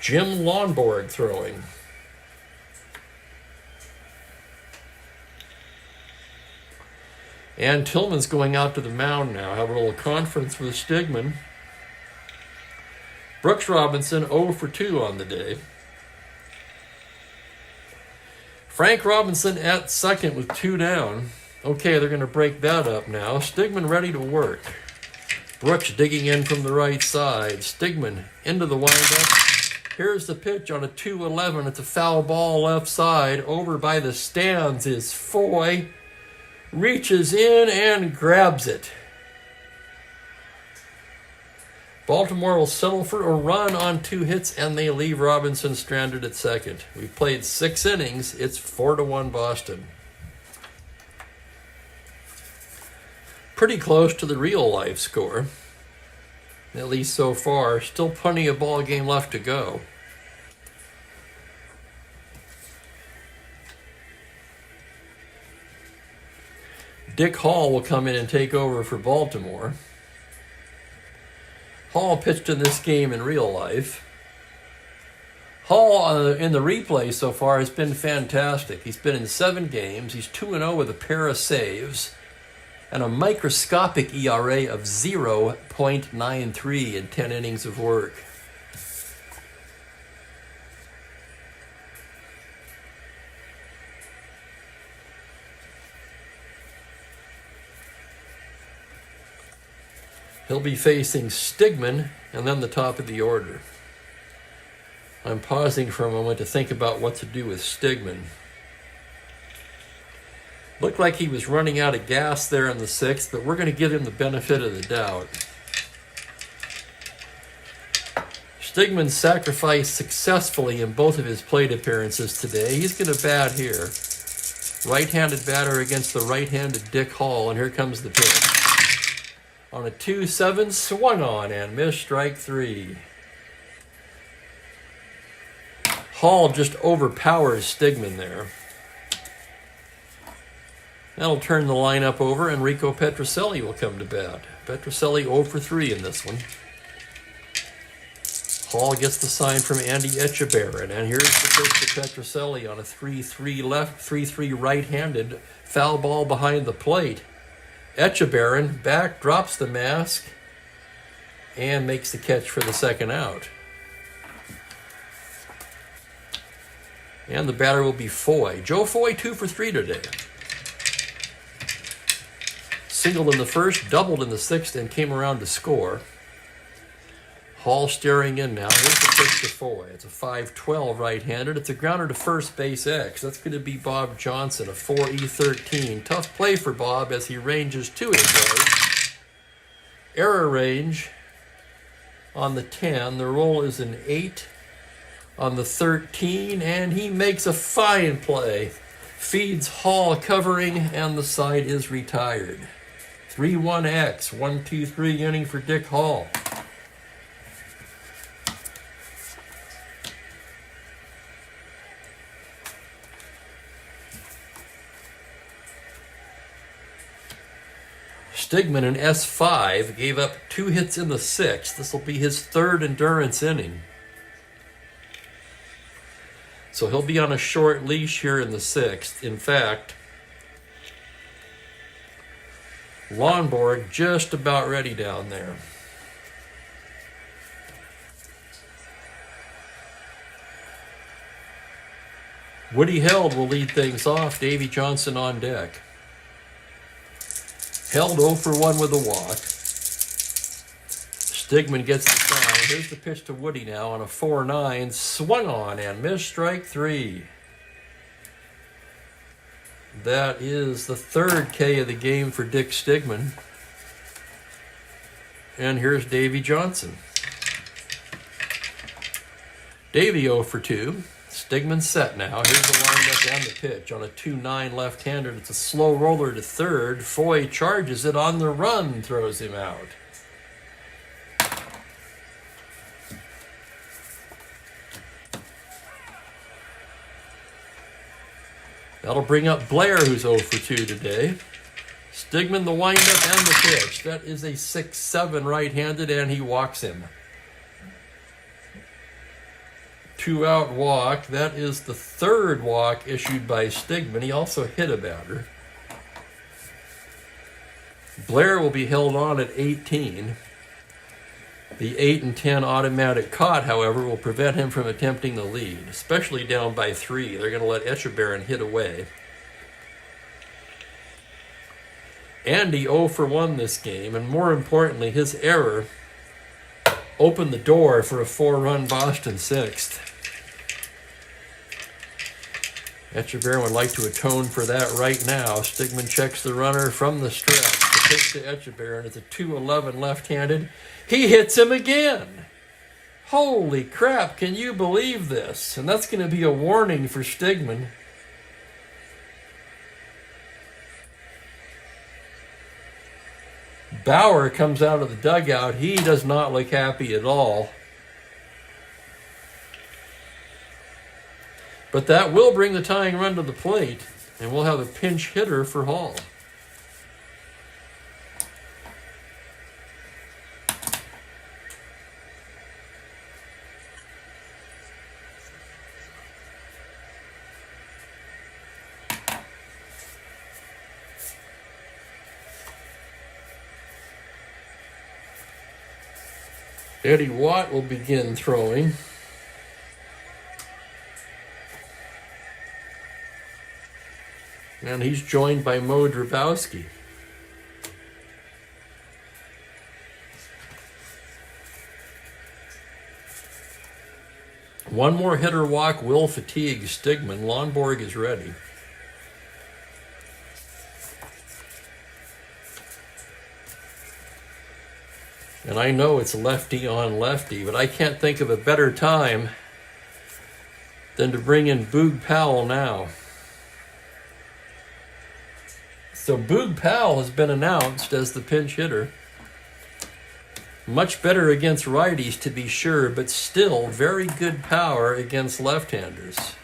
Jim Lonborg throwing. And Tillman's going out to the mound now. Have a little conference with Stigman. Brooks Robinson 0 for 2 on the day. Frank Robinson at second with 2 down. Okay, they're going to break that up now. Stigman ready to work. Brooks digging in from the right side. Stigman into the windup. Here's the pitch on a 2-11. It's a foul ball left side. Over by the stands is Foy. Reaches in and grabs it. Baltimore will settle for a run on 2 hits, and they leave Robinson stranded at second. We've played 6 innings. It's 4-1 Boston. Pretty close to the real-life score, at least so far. Still plenty of ball game left to go. Dick Hall will come in and take over for Baltimore. Hall pitched in this game in real life. Hall, in the replay so far, has been fantastic. He's been in 7 games. He's 2-0 with a pair of saves and a microscopic ERA of 0.93 in 10 innings of work. He'll be facing Stigman and then the top of the order. I'm pausing for a moment to think about what to do with Stigman. Looked like he was running out of gas there in the 6th, but we're going to give him the benefit of the doubt. Stigman sacrificed successfully in both of his plate appearances today. He's going to bat here. Right-handed batter against the right-handed Dick Hall, and here comes the pitch. On a 2-7, swung on and missed, strike 3. Hall just overpowers Stigman there. That'll turn the lineup over, and Rico Petrocelli will come to bat. Petrocelli 0 for 3 in this one. Hall gets the sign from Andy Etchebarren, and here's the pitch to Petrocelli on a 3-3 left, 3-3 right-handed foul ball behind the plate. Etchebarren back, drops the mask, and makes the catch for the second out. And the batter will be Foy. Joe Foy 2 for 3 today. Singled in the first, doubled in the 6th, and came around to score. Hall staring in now. Here's the pitch to Foy. It's a 5-12 right-handed. It's a grounder to first base X. That's going to be Bob Johnson, a 4E13. Tough play for Bob as he ranges to his right. Error range on the 10. The roll is an 8 on the 13, and he makes a fine play. Feeds Hall covering, and the side is retired. 3-1X, 1-2-3 inning for Dick Hall. Stigman in S5 gave up 2 hits in the 6th. This will be his 3rd endurance inning. So he'll be on a short leash here in the 6th. In fact, Lonborg just about ready down there. Woody Held will lead things off. Davey Johnson on deck. Held 0 for 1 with a walk. Stigman gets the sign. Here's the pitch to Woody now on a 4-9. Swung on and missed, strike 3. That is the third K of the game for Dick Stigman. And here's Davey Johnson. Davey 0 for 2. Stigman set now. Here's the windup and the pitch on a 2-9 left-hander. It's a slow roller to third. Foy charges it on the run, throws him out. That'll bring up Blair, who's 0 for 2 today. Stigman, the windup and the pitch. That is a 6-7 right-handed, and he walks him. 2-out walk. That is the third walk issued by Stigman. He also hit a batter. Blair will be held on at 18. The 8 and 10 automatic caught, however, will prevent him from attempting the lead, especially down by 3. They're going to let Echebarren hit away. Andy 0 for 1 this game, and more importantly, his error opened the door for a 4-run Boston 6th. Echebarren would like to atone for that right now. Stigman checks the runner from the stretch. The pitch to Echebarren is a 2-11 left-handed. He hits him again. Holy crap, can you believe this? And that's going to be a warning for Stigman. Bauer comes out of the dugout. He does not look happy at all. But that will bring the tying run to the plate, and we'll have a pinch hitter for Hall. Eddie Watt will begin throwing. And he's joined by Mo Drabowski. One more hitter walk will fatigue Stigman. Lonborg is ready. And I know it's lefty on lefty, but I can't think of a better time than to bring in Boog Powell now. So Boog Powell has been announced as the pinch hitter. Much better against righties, to be sure, but still very good power against left-handers.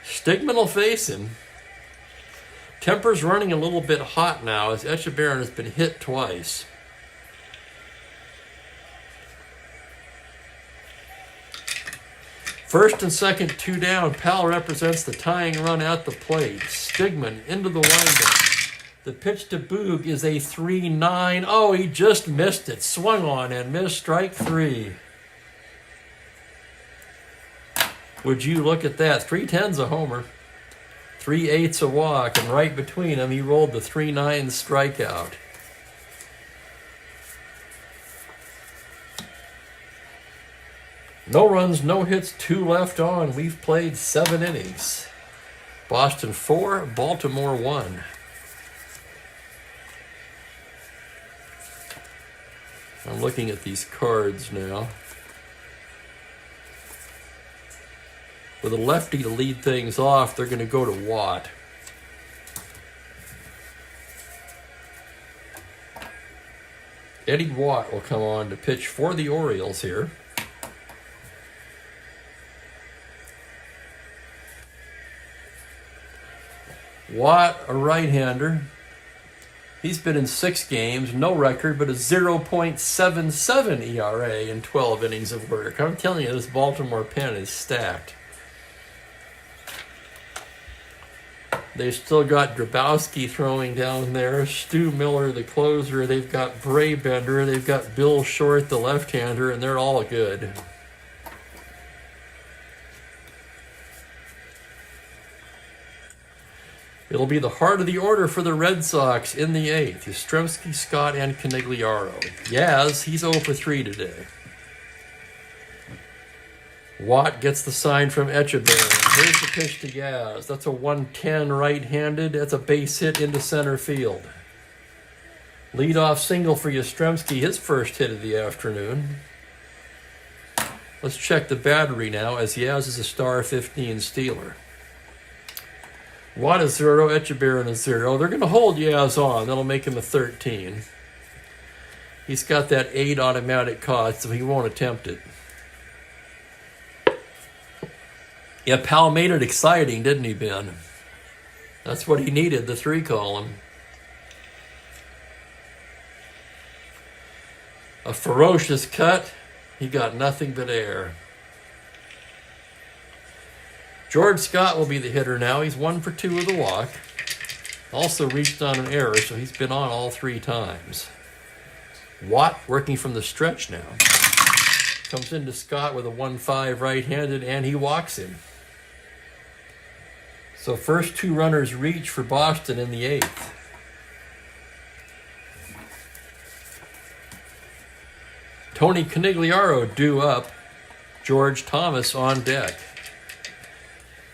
Stigman will face him. Temper's running a little bit hot now as Echebarren has been hit twice. First and second, 2 down. Powell represents the tying run at the plate. Stigman into the windup. The pitch to Boog is a 3-9. Oh, he just missed it. Swung on and missed, strike 3. Would you look at that? 3-10's a homer. 3-8's a walk, and right between them, he rolled the 3-9 strikeout. No runs, no hits, 2 left on. We've played 7 innings. Boston 4, Baltimore 1. I'm looking at these cards now. With a lefty to lead things off, they're going to go to Watt. Eddie Watt will come on to pitch for the Orioles here. Watt, a right-hander. He's been in 6 games, no record, but a 0.77 ERA in 12 innings of work. I'm telling you, this Baltimore pen is stacked. They've still got Drabowski throwing down there, Stu Miller, the closer. They've got Bray Bender. They've got Bill Short, the left-hander, and they're all good. It'll be the heart of the order for the Red Sox in the 8th. Yastrzemski, Scott, and Conigliaro. Yaz, he's 0 for 3 today. Watt gets the sign from Echeverria. Here's the pitch to Yaz. That's a 110 right-handed. That's a base hit into center field. Leadoff single for Yastrzemski, his first hit of the afternoon. Let's check the battery now, as Yaz is a star 15 stealer. Watt is 0, Echeverria is 0. They're going to hold Yaz on. That'll make him a 13. He's got that 8 automatic cost, so he won't attempt it. Yeah, Pal made it exciting, didn't he, Ben? That's what he needed, the 3 column. A ferocious cut. He got nothing but air. George Scott will be the hitter now. He's 1 for 2 with a walk. Also reached on an error, so he's been on all 3 times. Watt working from the stretch now. Comes into Scott with a 1-5 right-handed, and he walks him. So first 2 runners reach for Boston in the 8th. Tony Conigliaro due up. George Thomas on deck.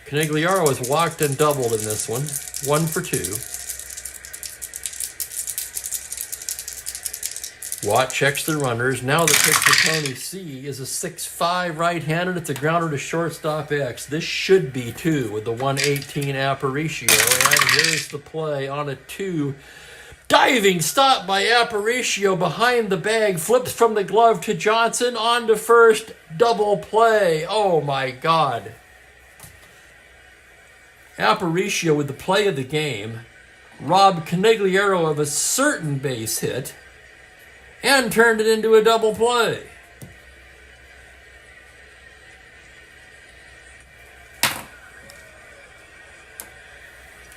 Conigliaro has walked and doubled in this one. 1 for 2. Watt checks the runners. Now the pitch for Tony C is a 6-5 right-handed. It's a grounder to shortstop X. This should be 2 with the 118 Aparicio. And here's the play on a 2. Diving stop by Aparicio behind the bag. Flips from the glove to Johnson. On to first. Double play. Oh my God. Aparicio with the play of the game. Robbed Conigliaro of a certain base hit. And turned it into a double play.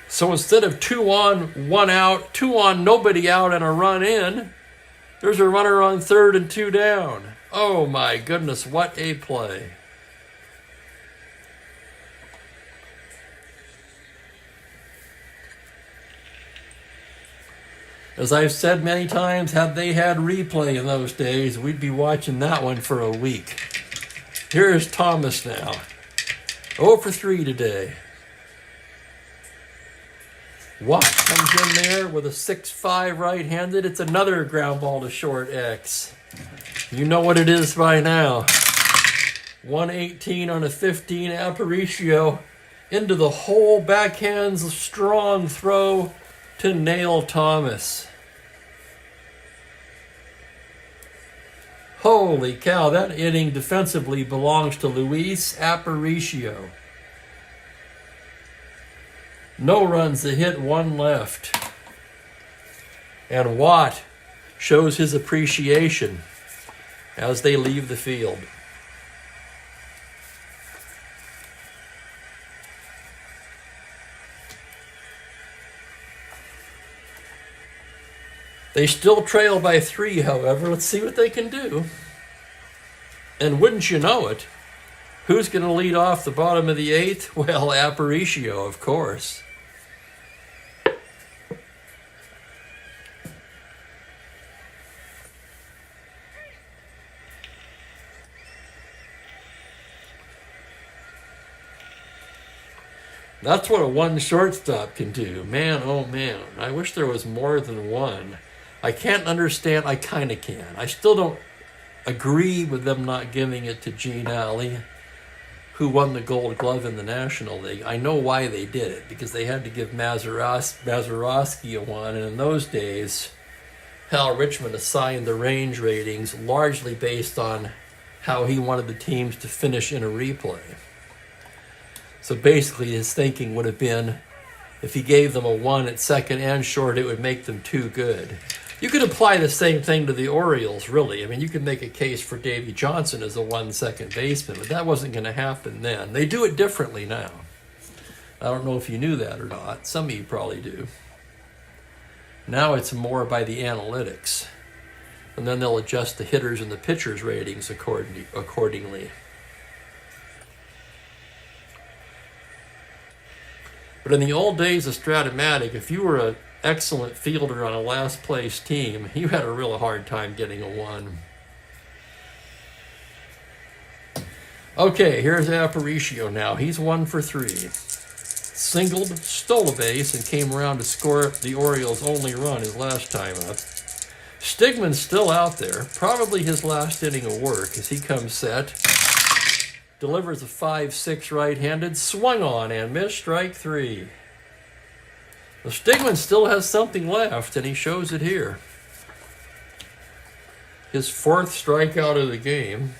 So instead of 2 on, 1 out, 2 on, nobody out, and a run in, there's a runner on third and 2 down. Oh my goodness, what a play. As I've said many times, had they had replay in those days, we'd be watching that one for a week. Here's Thomas now. 0 for 3 today. Watt comes in there with a 6-5 right-handed. It's another ground ball to short X. You know what it is by now. 118 on a 15 Aparicio into the hole. Backhands a strong throw to nail Thomas. Holy cow, that inning defensively belongs to Luis Aparicio. No runs, a hit, 1 left. And Watt shows his appreciation as they leave the field. They still trail by 3, however. Let's see what they can do. And wouldn't you know it, who's going to lead off the bottom of the 8th? Well, Aparicio, of course. That's what a 1 shortstop can do. Man, oh man. I wish there was more than 1. I can't understand. I kind of can. I still don't agree with them not giving it to Gene Alley, who won the Gold Glove in the National League. I know why they did it, because they had to give Mazeroski a 1, and in those days, Hal Richmond assigned the range ratings largely based on how he wanted the teams to finish in a replay. So basically his thinking would have been, if he gave them a 1 at second and short, it would make them too good. You could apply the same thing to the Orioles, really. I mean, you could make a case for Davey Johnson as a 1 second baseman, but that wasn't going to happen then. They do it differently now. I don't know if you knew that or not. Some of you probably do. Now it's more by the analytics. And then they'll adjust the hitters and the pitchers' ratings accordingly. But in the old days of Strat-O-Matic, if you were an excellent fielder on a last place team, you had a real hard time getting a 1. Okay, here's Aparicio now. He's 1 for 3. Singled, stole a base, and came around to score the Orioles' only run his last time up. Stigman's still out there, probably his last inning of work as he comes set. Delivers a 5-6 right-handed, swung on and missed, strike 3. Well, Stigman still has something left, and he shows it here. His 4th strikeout of the game.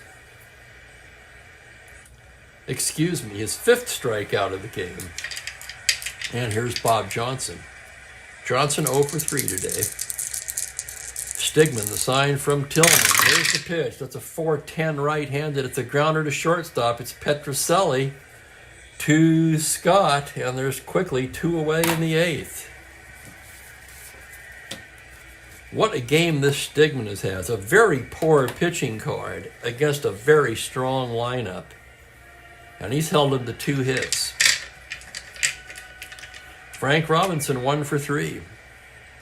Excuse me, his 5th strikeout of the game. And here's Bob Johnson. Johnson 0 for 3 today. Stigman, the sign from Tillman. Here's the pitch. That's a 4-10 right-handed. It's a grounder to shortstop. It's Petrocelli to Scott, and there's quickly 2 away in the 8th. What a game this Stigman has had. A very poor pitching card against a very strong lineup. And he's held him to 2 hits. Frank Robinson 1 for 3.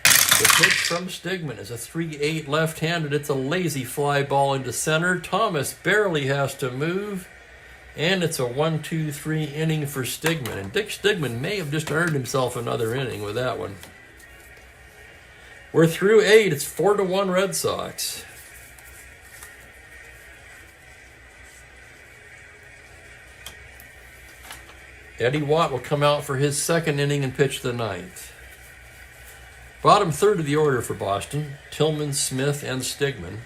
The pitch from Stigman is a 3-8 left-handed. It's a lazy fly ball into center. Thomas barely has to move. And it's a 1-2-3 inning for Stigman. And Dick Stigman may have just earned himself another inning with that one. We're through 8. It's 4-1 Red Sox. Eddie Watt will come out for his 2nd inning and pitch the 9th. Bottom 3rd of the order for Boston, Tillman, Smith, and Stigman.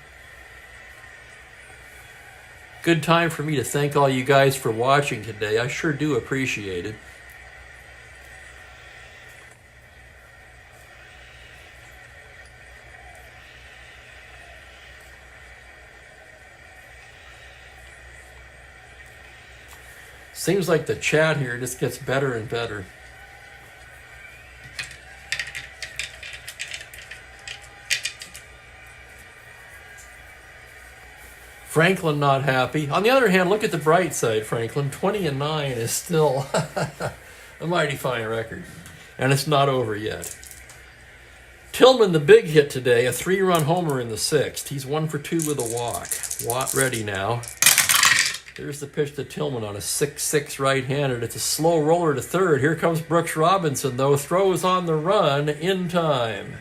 Good time for me to thank all you guys for watching today. I sure do appreciate it. Seems like the chat here just gets better and better. Franklin not happy. On the other hand, look at the bright side, Franklin. 20-9 is still a mighty fine record. And it's not over yet. Tillman, the big hit today, a 3-run homer in the 6th. He's 1 for 2 with a walk. Watt ready now. Here's the pitch to Tillman on a 6-6 right-handed. It's a slow roller to 3rd. Here comes Brooks Robinson, though. Throws on the run in time.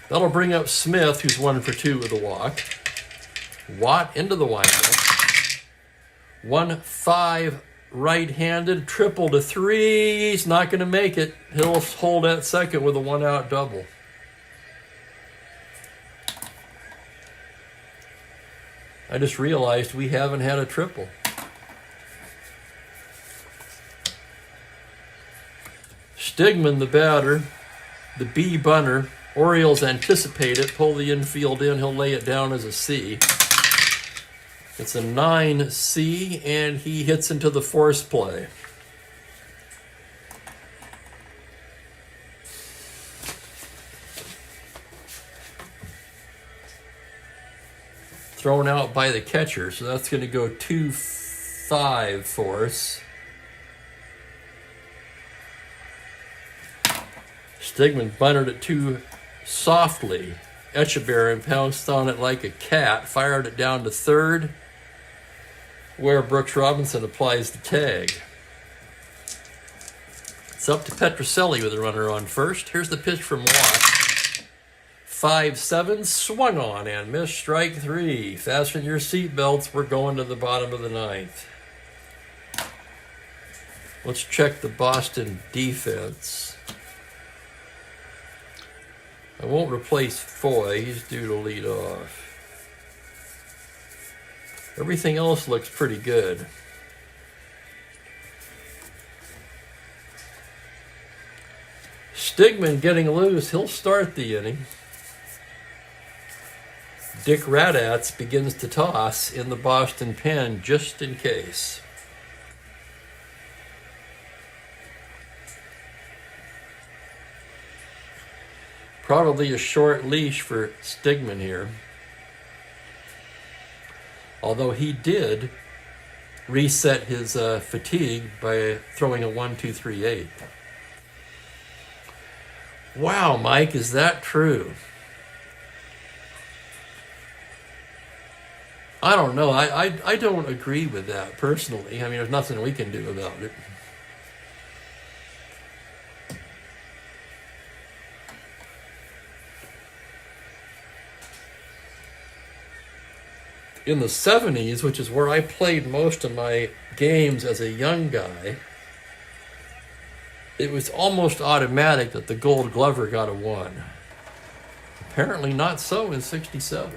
That'll bring up Smith, who's 1 for 2 with a walk. Watt into the windup. 1-5 right-handed, triple to 3. He's not going to make it. He'll hold at second with a 1-out double. I just realized we haven't had a triple. Stigman, the batter, the B bunter. Orioles anticipate it, pull the infield in, he'll lay it down as a C. It's a 9C, and he hits into the force play. Thrown out by the catcher, so that's going to go 2-5 force. Stigman bunted it too softly. Echeverry pounced on it like a cat, fired it down to 3rd, where Brooks Robinson applies the tag. It's up to Petrocelli with a runner on 1st. Here's the pitch from Watt. 5-7, swung on and missed, strike 3. Fasten your seatbelts, we're going to the bottom of the 9th. Let's check the Boston defense. I won't replace Foy, he's due to lead off. Everything else looks pretty good. Stigman getting loose, he'll start the inning. Dick Radatz begins to toss in the Boston pen just in case. Probably a short leash for Stigman here. Although he did reset his fatigue by throwing a 1-2-3-8. Wow, Mike, is that true? I don't know. I don't agree with that personally. I mean, there's nothing we can do about it. In the 70s, which is where I played most of my games as a young guy, it was almost automatic that the Gold Glover got a 1. Apparently not so in 67.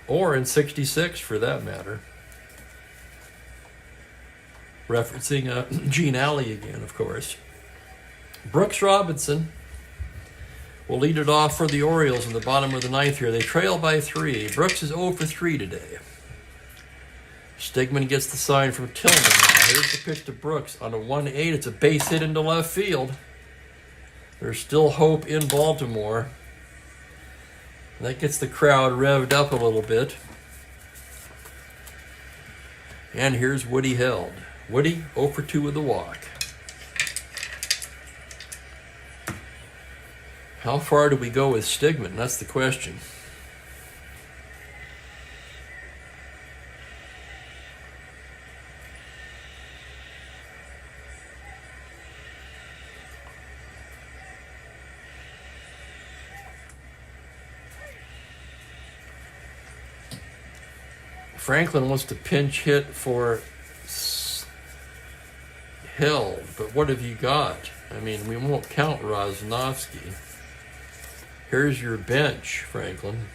Or in 66, for that matter. Referencing Gene Alley again, of course. Brooks Robinson will lead it off for the Orioles in the bottom of the 9th here. They trail by 3. Brooks is 0 for 3 today. Stigman gets the sign from Tillman. Now, here's the pitch to Brooks on a 1-8. It's a base hit into left field. There's still hope in Baltimore. And that gets the crowd revved up a little bit. And here's Woody Held. Woody 0 for 2 with the walk. How far do we go with Stigman? That's the question. Franklin wants to pinch hit for Held, but what have you got? I mean, we won't count Rosnovsky. Here's your bench, Franklin.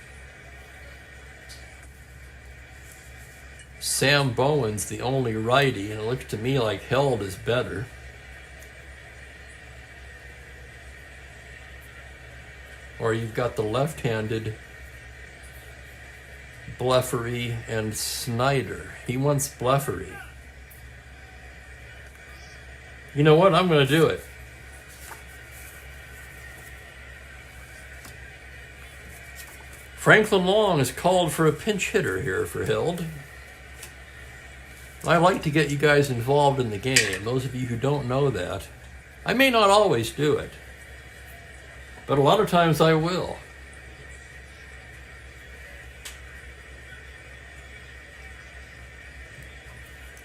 Sam Bowen's the only righty, and it looks to me like Held is better. Or you've got the left-handed Blefary and Snyder. He wants Blefary. You know what? I'm going to do it. Franklin Long is called for a pinch hitter here for Held. I like to get you guys involved in the game. Those of you who don't know that, I may not always do it, but a lot of times I will.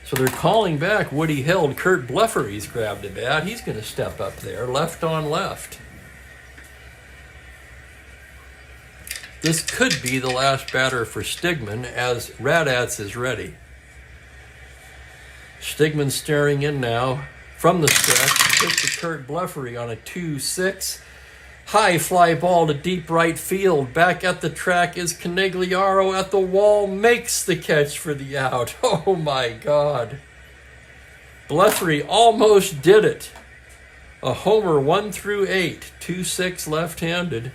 So they're calling back Woody Held. Kurt Blefary's grabbed a bat. He's going to step up there, left on left. This could be the last batter for Stigman as Raddatz is ready. Stigman staring in now from the stretch. Pitch to Kurt Blefary on a 2-6. High fly ball to deep right field. Back at the track is Canigliaro at the wall. Makes the catch for the out. Oh my God. Blefary almost did it. A homer 1 through 8. 2-6 left-handed.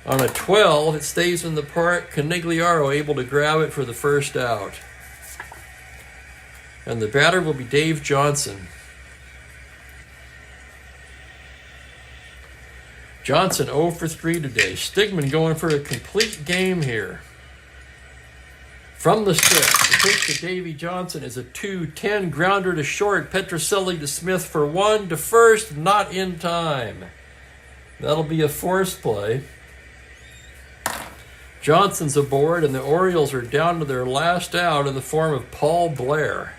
On a 12, it stays in the park. Canigliaro able to grab it for the first out. And the batter will be Dave Johnson. Johnson 0 for 3 today. Stigman going for a complete game here. From the stretch, the pitch to Davey Johnson is a 2-10 grounder to short. Petroselli to Smith for 1 to first, not in time. That'll be a forced play. Johnson's aboard, and the Orioles are down to their last out in the form of Paul Blair.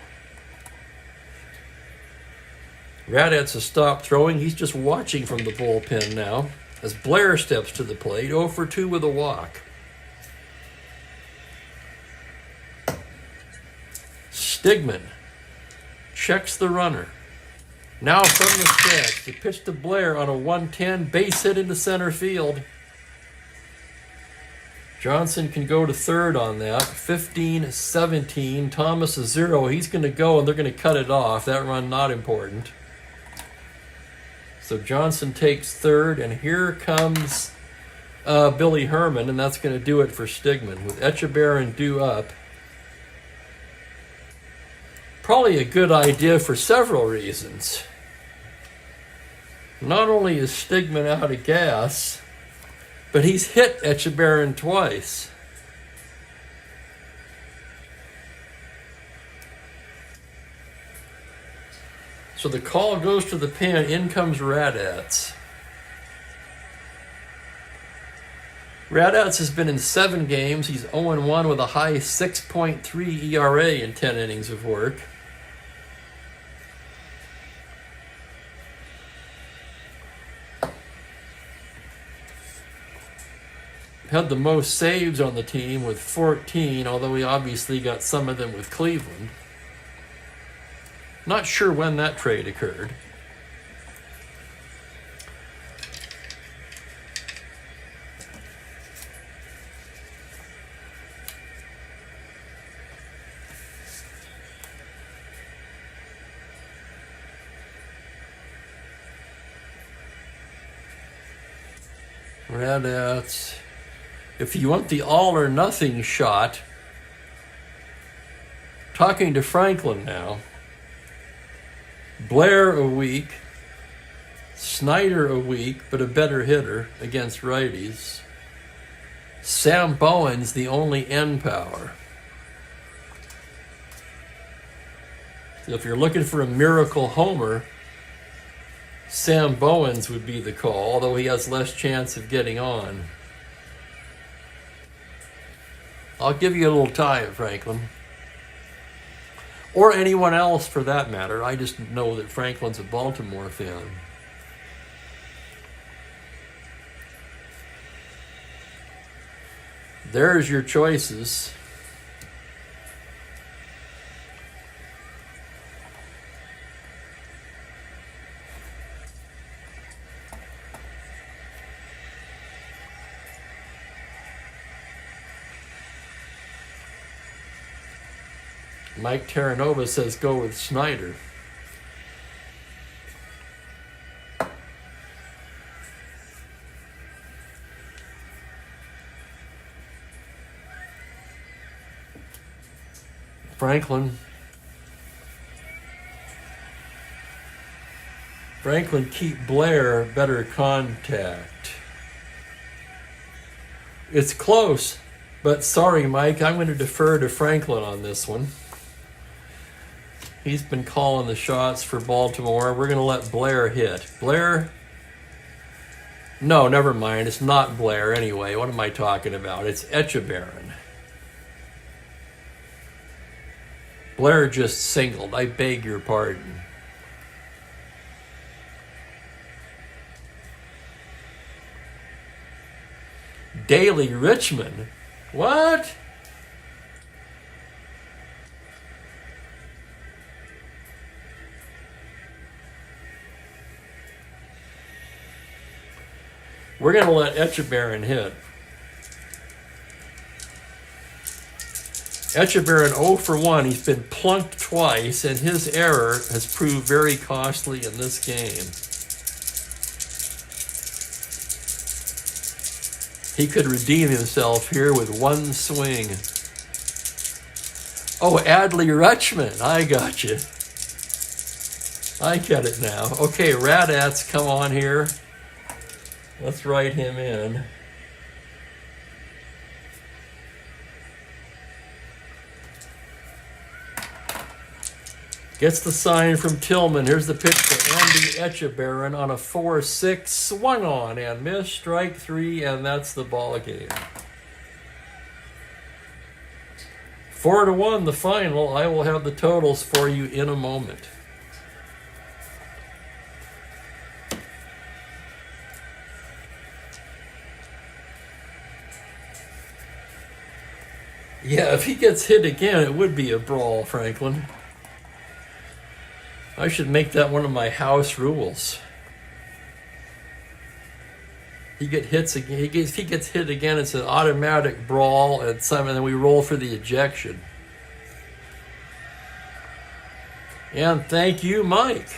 Raddatz has stopped throwing. He's just watching from the bullpen now as Blair steps to the plate, 0 for 2 with a walk. Stigman checks the runner. Now from the stretch, the pitch to Blair on a 1-10, base hit into center field. Johnson can go to third on that. 15-17. Thomas is 0. He's going to go, and they're going to cut it off. That run not important. So Johnson takes third, and here comes Billy Herman, and that's going to do it for Stigman. With Echebarren due up. Probably a good idea for several reasons. Not only is Stigman out of gas, but he's hit Echebarren twice. So the call goes to the pen. In comes Radats. Radats has been in 7 games. He's 0-1 with a high 6.3 ERA in 10 innings of work. Had the most saves on the team with 14, although he obviously got some of them with Cleveland. Not sure when that trade occurred. Radats. If you want the all or nothing shot, talking to Franklin now. Blair a week, Snyder a week, but a better hitter against righties. Sam Bowen's the only end power. So if you're looking for a miracle homer, Sam Bowens would be the call, although he has less chance of getting on. I'll give you a little time, Franklin. Or anyone else for that matter. I just know that Franklin's a Baltimore fan. There's your choices. Mike Terranova says go with Snyder. Franklin keep Blair better contact. It's close, but sorry, Mike, I'm going to defer to Franklin on this one. He's been calling the shots for Baltimore. We're going to let Blair hit. Blair? No, never mind. It's not Blair anyway. What am I talking about? It's Echeverren. Blair just singled. I beg your pardon. Daley Richmond? What? We're going to let Echeverren hit. Echeverren 0 for 1. He's been plunked twice, and his error has proved very costly in this game. He could redeem himself here with one swing. Oh, Adley Rutschman. I got you. I get it now. Okay, Radats, come on here. Let's write him in. Gets the sign from Tillman. Here's the pitch to Andy Echeverren on a 4-6. Swung on and missed. Strike 3, and that's the ball game. 4-1 the final. I will have the totals for you in a moment. Yeah, if he gets hit again, it would be a brawl, Franklin. I should make that one of my house rules. He gets hits again. If he gets hit again, it's an automatic brawl, and then we roll for the ejection. And thank you, Mike.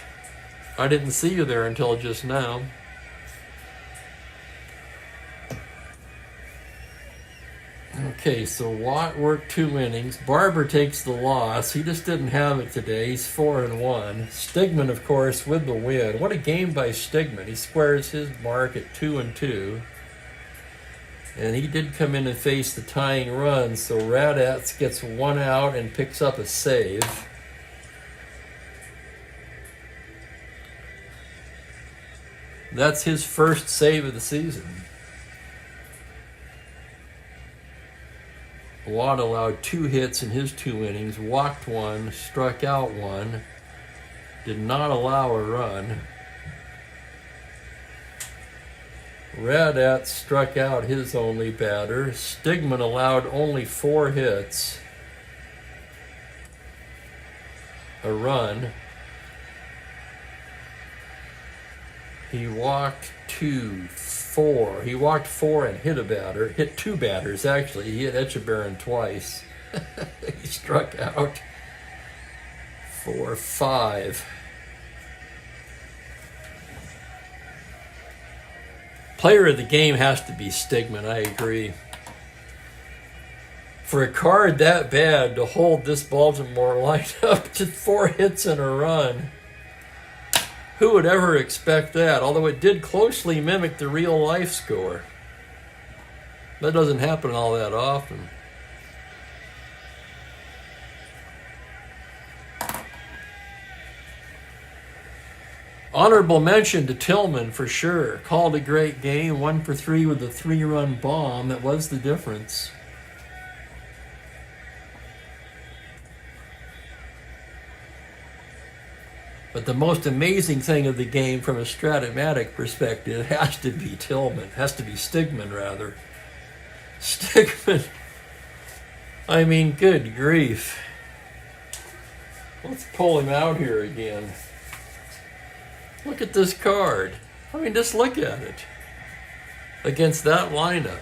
I didn't see you there until just now. Okay, so Watt worked 2 innings. Barber takes the loss. He just didn't have it today. He's 4-1. Stigman, of course, with the win. What a game by Stigman. He squares his mark at 2-2. And he did come in and face the tying run, so Radats gets 1 out and picks up a save. That's his first save of the season. Watt allowed 2 hits in his 2 innings, walked 1, struck out 1, did not allow a run. Radat struck out his only batter. Stigman allowed only 4 hits, a run. He walked 4. He walked 4 and hit a batter. Hit 2 batters, actually. He hit Etchebarren twice. He struck out 5. Player of the game has to be Stigman, I agree. For a card that bad to hold this Baltimore lineup to 4 hits and a run, who would ever expect that? Although it did closely mimic the real life score. That doesn't happen all that often. Honorable mention to Tillman for sure. Called a great game, 1 for 3 with a 3-run bomb. That was the difference. But the most amazing thing of the game from a Strat-O-Matic perspective has to be Tillman. Has to be Stigman, rather. Stigman. I mean, good grief. Let's pull him out here again. Look at this card. I mean, just look at it. Against that lineup.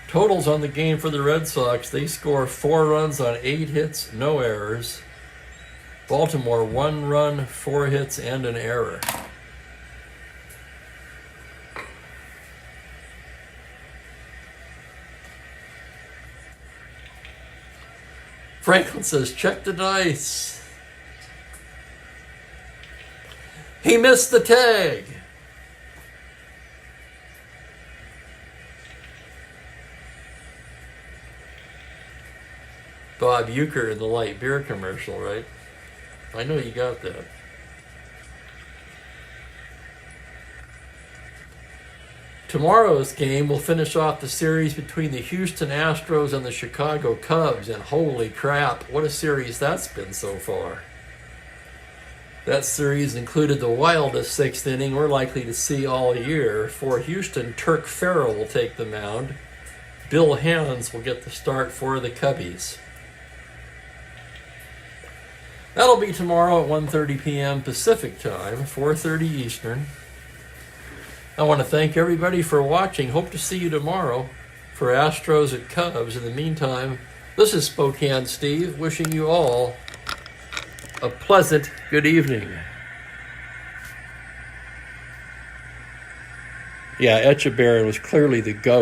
Totals on the game for the Red Sox. They score 4 runs on 8 hits, no errors. Baltimore, 1 run, 4 hits, and an error. Franklin says, check the dice. He missed the tag. Bob Uecker in the light beer commercial, right? I know you got that. Tomorrow's game will finish off the series between the Houston Astros and the Chicago Cubs, and holy crap, what a series that's been so far. That series included the wildest 6th inning we're likely to see all year. For Houston, Turk Farrell will take the mound. Bill Hands will get the start for the Cubbies. That'll be tomorrow at 1:30 p.m. Pacific Time, 4:30 Eastern. I want to thank everybody for watching. Hope to see you tomorrow for Astros at Cubs. In the meantime, this is Spokane Steve wishing you all a pleasant good evening. Yeah, Etchebarren was clearly the GOAT.